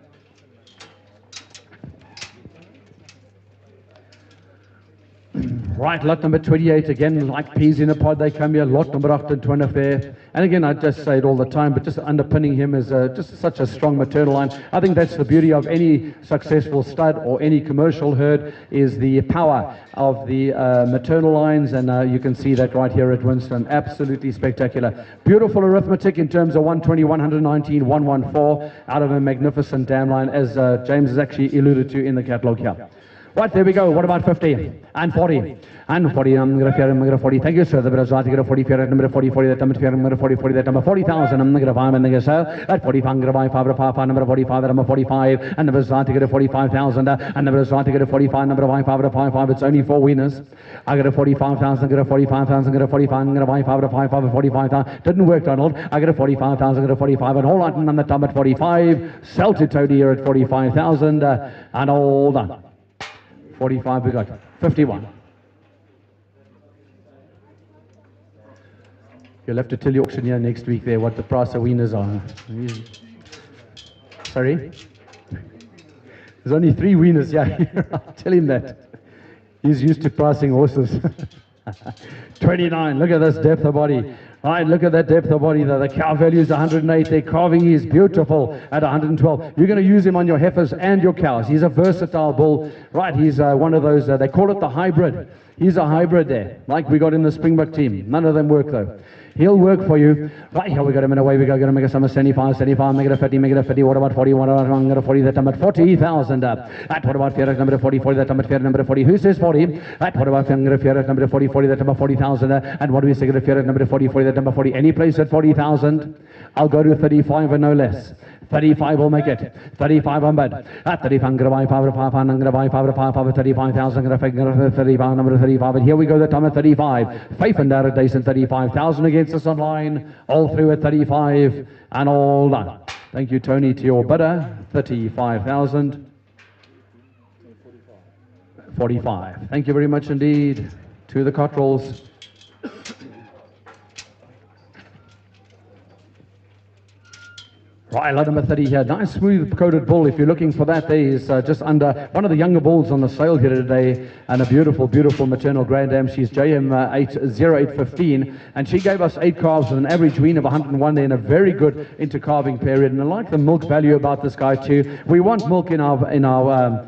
Right, lot number 28, again, like peas in a pod, they come here, lot number 28 there. And again, I just say it all the time, but just underpinning him is just such a strong maternal line. I think that's the beauty of any successful stud or any commercial herd, is the power of the maternal lines, and you can see that right here at Winston. Absolutely spectacular. Beautiful arithmetic in terms of 120, 119, 114 out of a magnificent dam line, as James has actually alluded to in the catalogue here. Right, there we go. What about 50 and 40? And 40, I'm going to 40. Thank you, sir. The Brazil, 40, number 40, 40, that number 40, 40, that number 40,000. I'm going to buy, and sir. At 45, I'm going to buy 5, number 45, number 45, and the Brazil, 45,000. And the Brazil, 45, number 5, it's only 4 winners. I got a 45,000, I got a 45,000, I got a 45, I'm going to buy 5, 45,000. Didn't work, Donald. I got a 45,000, I got a 45, and hold on, on the top at 45. Sell to Tony here at 45,000, and all done. 45, we got 51. You'll have to tell your auctioneer next week there what the price of winners are. Sorry? There's only 3 winners, yeah. I'll tell him that. He's used to pricing horses. 29, look at this depth of body. Right, look at that depth of body there. The cow value is 108. Their calving is beautiful at 112. You're going to use him on your heifers and your cows. He's a versatile bull. Right, he's one of those, they call it the hybrid. He's a hybrid there, like we got in the Springbok team. None of them work though. He'll work for you. Right, here we got him in a way. We got to make a sum of 75, make it a 50, make it a 50. What about 40? What about 40? That time at 40,000. At what about fair number 40? That time at fair number 40. Who says 40? At what about fair number 40? That time at 40,000. And what do we say? Fair number 40? That time at 40. Any place at 40,000? I'll go to 35 and no less. 35 will make it. 35 on bed. At 35, I'm going to buy 5, I'm going to buy 5, 35,000. I'm going to 35, number 35. And here we go, the time at 35. Faith and Dara Dyson, 35,000 against us online. All through at 35 and all done. Thank you, Tony, to your bidder. 35,000. 45. Thank you very much indeed to the Cottrells. Right, lot number 30 here. Nice smooth coated bull. If you're looking for that, there is just under one of the younger bulls on the sale here today, and a beautiful, beautiful maternal Grand Dam. She's JM0815, and she gave us 8 calves with an average wean of 101 there in a very good intercalving period. And I like the milk value about this guy too. We want milk in our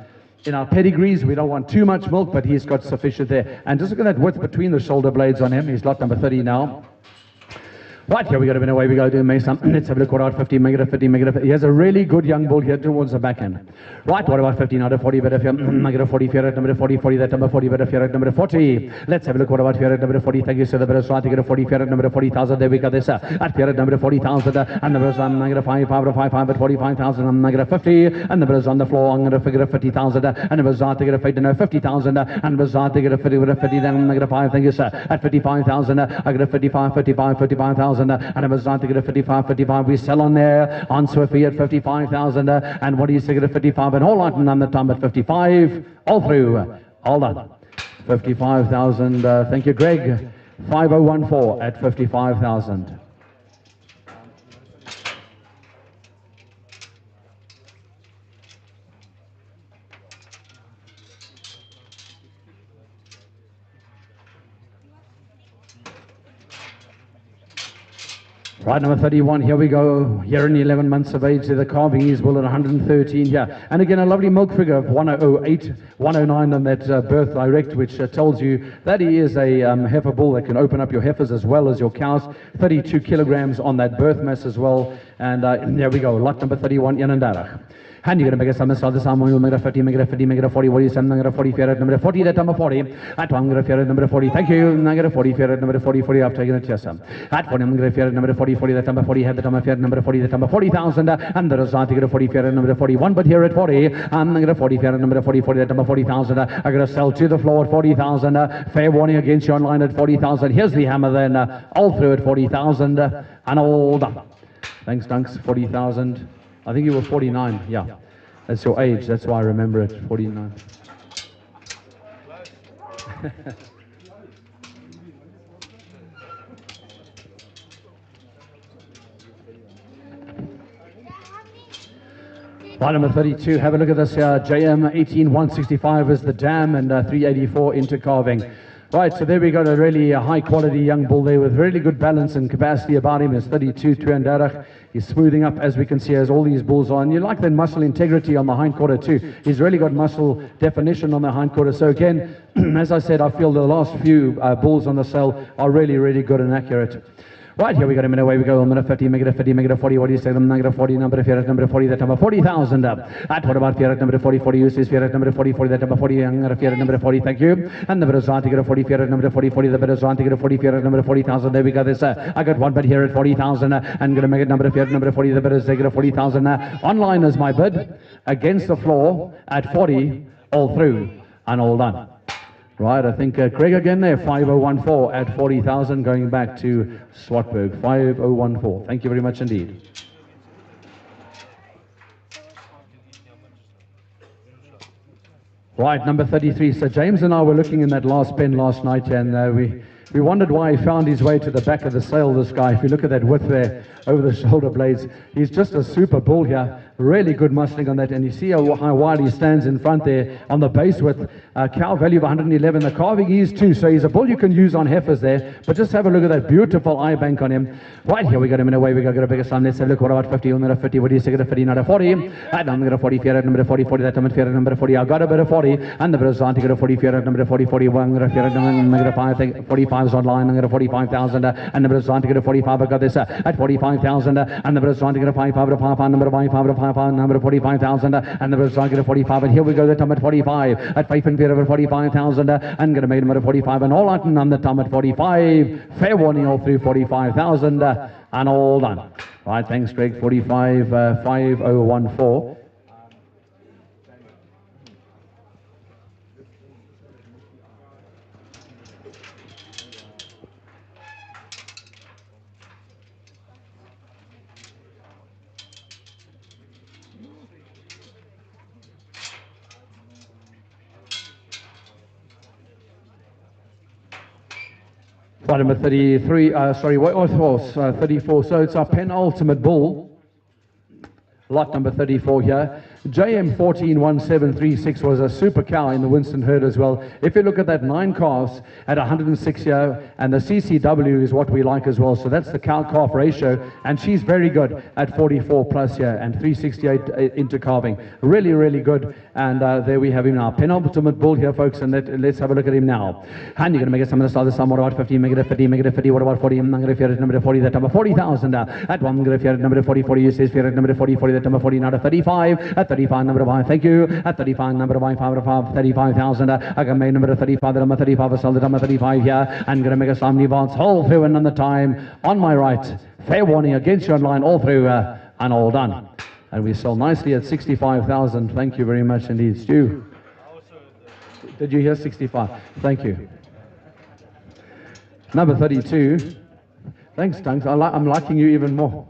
pedigrees. We don't want too much milk, but he's got sufficient there. And just look at that width between the shoulder blades on him. He's lot number 30 now. Right, here we got him in a way. We go to Mason. Let's have a look at 50, make it a 50, make it a 50. He has a really good young bull here towards the back end. Right, what about 50 now to 40, but if you make it a 40, fear at number 40, 40, that number 40, but if you're at number 40. Let's have a look what about fear at number 40. Thank you, sir. The better start to get a 40, fear at number 40,000. There we got this. At fear at number 40,000. And the better I'm going to 5, but 45,000. I'm going to 50. And the better's on the floor. I'm going to figure 50,000. And the bazaar to get a 50,000. And the bazaar to get a 50 with a 50. Then I'm going to 5. Thank you, sir. At 55,000. I get a 55,000. And the bazaar to get a 55, we sell on there on Swiftly at 55,000, and what do you say at 55, and hold on the time at 55, all through, all done, 55,000, thank you Greg, 5014 at 55,000. Right, number 31, here we go. Here in 11 months of age, the calving is bull at 113 here. And again, a lovely milk figure of 108, 109 on that birth direct, which tells you that he is a heifer bull that can open up your heifers as well as your cows. 32 kilograms on that birth mass as well. And there we go, lot number 31, Yanandara. And you're going to make a sum of this arm, you'll make a 50, make it a 50, make it a 40. What is I'm going to 40, fair at number 40, that number 40. At one, I'm going to fair at number 40. Thank you. I'm going to 40, fair at number 40, 40. I've taken it, yes, sir. At 40, I'm going to fair at number 40, 40, that number 40. Had the number fair at number 40, that number 40,000. And the result, you're going to 40, fair at number 41. But here at 40, I'm going to 40, fair at number 40, 40, that number 40,000. I'm going to sell to the floor at 40,000. Fair warning against you online at 40,000. Here's the hammer then, all through at 40,000. And all done. Thanks, Dunks, 40,000. I think you were 49, yeah. That's your age, that's why I remember it, 49. Line number 32, have a look at this here. JM 18165 is the dam, and 384 into calving. Right, so there we got a really high quality young bull there with really good balance and capacity about him. Is 32, 200. He's smoothing up, as we can see, as all these bulls are. And you like that muscle integrity on the hind quarter too. He's really got muscle definition on the hind quarter. So again, as I said, I feel the last few bulls on the sale are really, really good and accurate. Right, here we got him in away we go. Minute 50, make it a 50, make it a 40. What do you say? Negative 40, number of fear at number 40, that number 40,000 up. At what about fear at number 40, 40, use fear at number 40, 40, that number 40, younger fear at number 40, thank you. And the bit of Zanti get a 40, fear at number 40, 40, the bit of Zanti get a 40, fear at number 40,000. There we go. This, I got one bid here at 40,000, and gonna make it number of fear at number 40, the bit is they get a 40,000. Online is my bid, against the floor at 40, all through, and all done. Right, I think Craig again there, 5014 at 40,000, going back to Swartberg, 5014. Thank you very much indeed. Right, number 33. So James and I were looking in that last pen last night, and we wondered why he found his way to the back of the sale, this guy. If you look at that width there, over the shoulder blades, he's just a super bull here. Really good muscling on that, and you see how wide he stands in front there on the base with cow value of 111. The calving is too, so he's a bull you can use on heifers there. But just have a look at that beautiful eye bank on him. Right here we got him in a way. We got a bigger sum. Let's have a look. What about 50? Under 50. What do you say? Get a 50, not a 40. I'm going to 40. Fear at number 40. 40. That time fear at number 40. I got a bit of 40, and the Brazil got a 40. Fear at number 40. 41. I'm going to fear at number 5. 45 is online. I'm going to 45,000, and the Brazil get a 45. I got this at 45,000, and the Brazil get a 5. Number 5. Number 45,000, and the Brazil get a 45. And here we go. The time at 45 at 5 and fear over 45,000, and going to make him at 45. And all out on the time at 45. Fair warning all through 45,000, and all done. Right, thanks, Greg. 45 5014. Right, number 33, sorry, what was 34, so it's our penultimate bull, lot number 34 here. JM 141736 was a super cow in the Winston herd as well. If you look at that 9 calves at 106 here, and the CCW is what we like as well, so that's the cow-calf ratio, and she's very good at 44 plus here, and 368 into calving. Really, really good, and there we have him now. Penultimate bull here, folks, and let's have a look at him now. And you're going to make it some of the start, some, what about 50, make it a 50, make it a 50, what about 40, I'm going to fear at number 40, that number 40,000, at one, I'm going to fear at number 40, 40, you say fear at number 40, 40, that number 40, not a 35, at 35, number 5, thank you, at 35, number 5, 35,000, I can make number 35, the number 35, I sell the number 35 here, I'm going to make a slam advance, all through and on the time, on my right, fair warning against you online, all through, and all done. And we sell nicely at 65,000, thank you very much indeed. Stu, did you hear 65? Thank you. Number 32, thanks, Tunks, I'm liking you even more.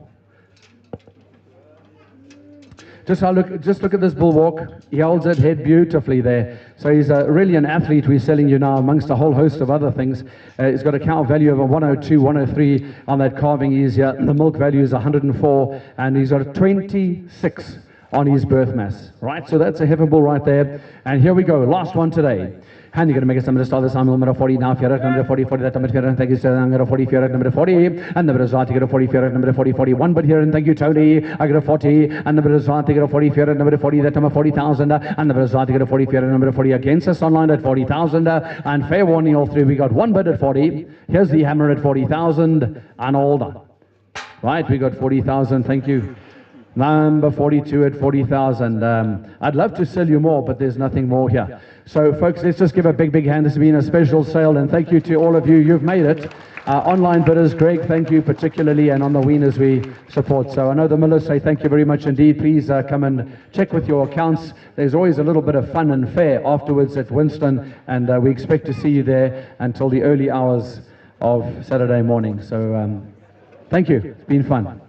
Just look at this bull walk. He holds that head beautifully there. So he's really an athlete we're selling you now amongst a whole host of other things. He's got a cow value of a 102, 103 on that calving ease here. The milk value is 104, and he's got a 26 on his birth mass. Right, so that's a heifer bull right there. And here we go, last one today. And you're going to make a number to start this time, number 40 now, fear at number 40, 40, that number fear, and thank you, sir, I'm going to 40, fear at number 40, and the result, you get a 40, fear at number 40, 41, but here, and thank you, Tony, I get a 40, and the result, you get a 40, fear at number 40, that number 40,000, and the result, you get a 40, fear at number 40, against us online at 40,000, and fair warning, all three, we got one bid at 40, here's the hammer at 40,000, and all done. Right, we got 40,000, thank you. Number 42 at 40,000. I'd love to sell you more, but there's nothing more here. So, folks, let's just give a big, big hand. This has been a special sale, and thank you to all of you. You've made it. Online bidders, Greg, thank you particularly, and on the weaners we support. So I know the millers say thank you very much indeed. Please come and check with your accounts. There's always a little bit of fun and fair afterwards at Winston, and we expect to see you there until the early hours of Saturday morning. So, thank you. It's been fun.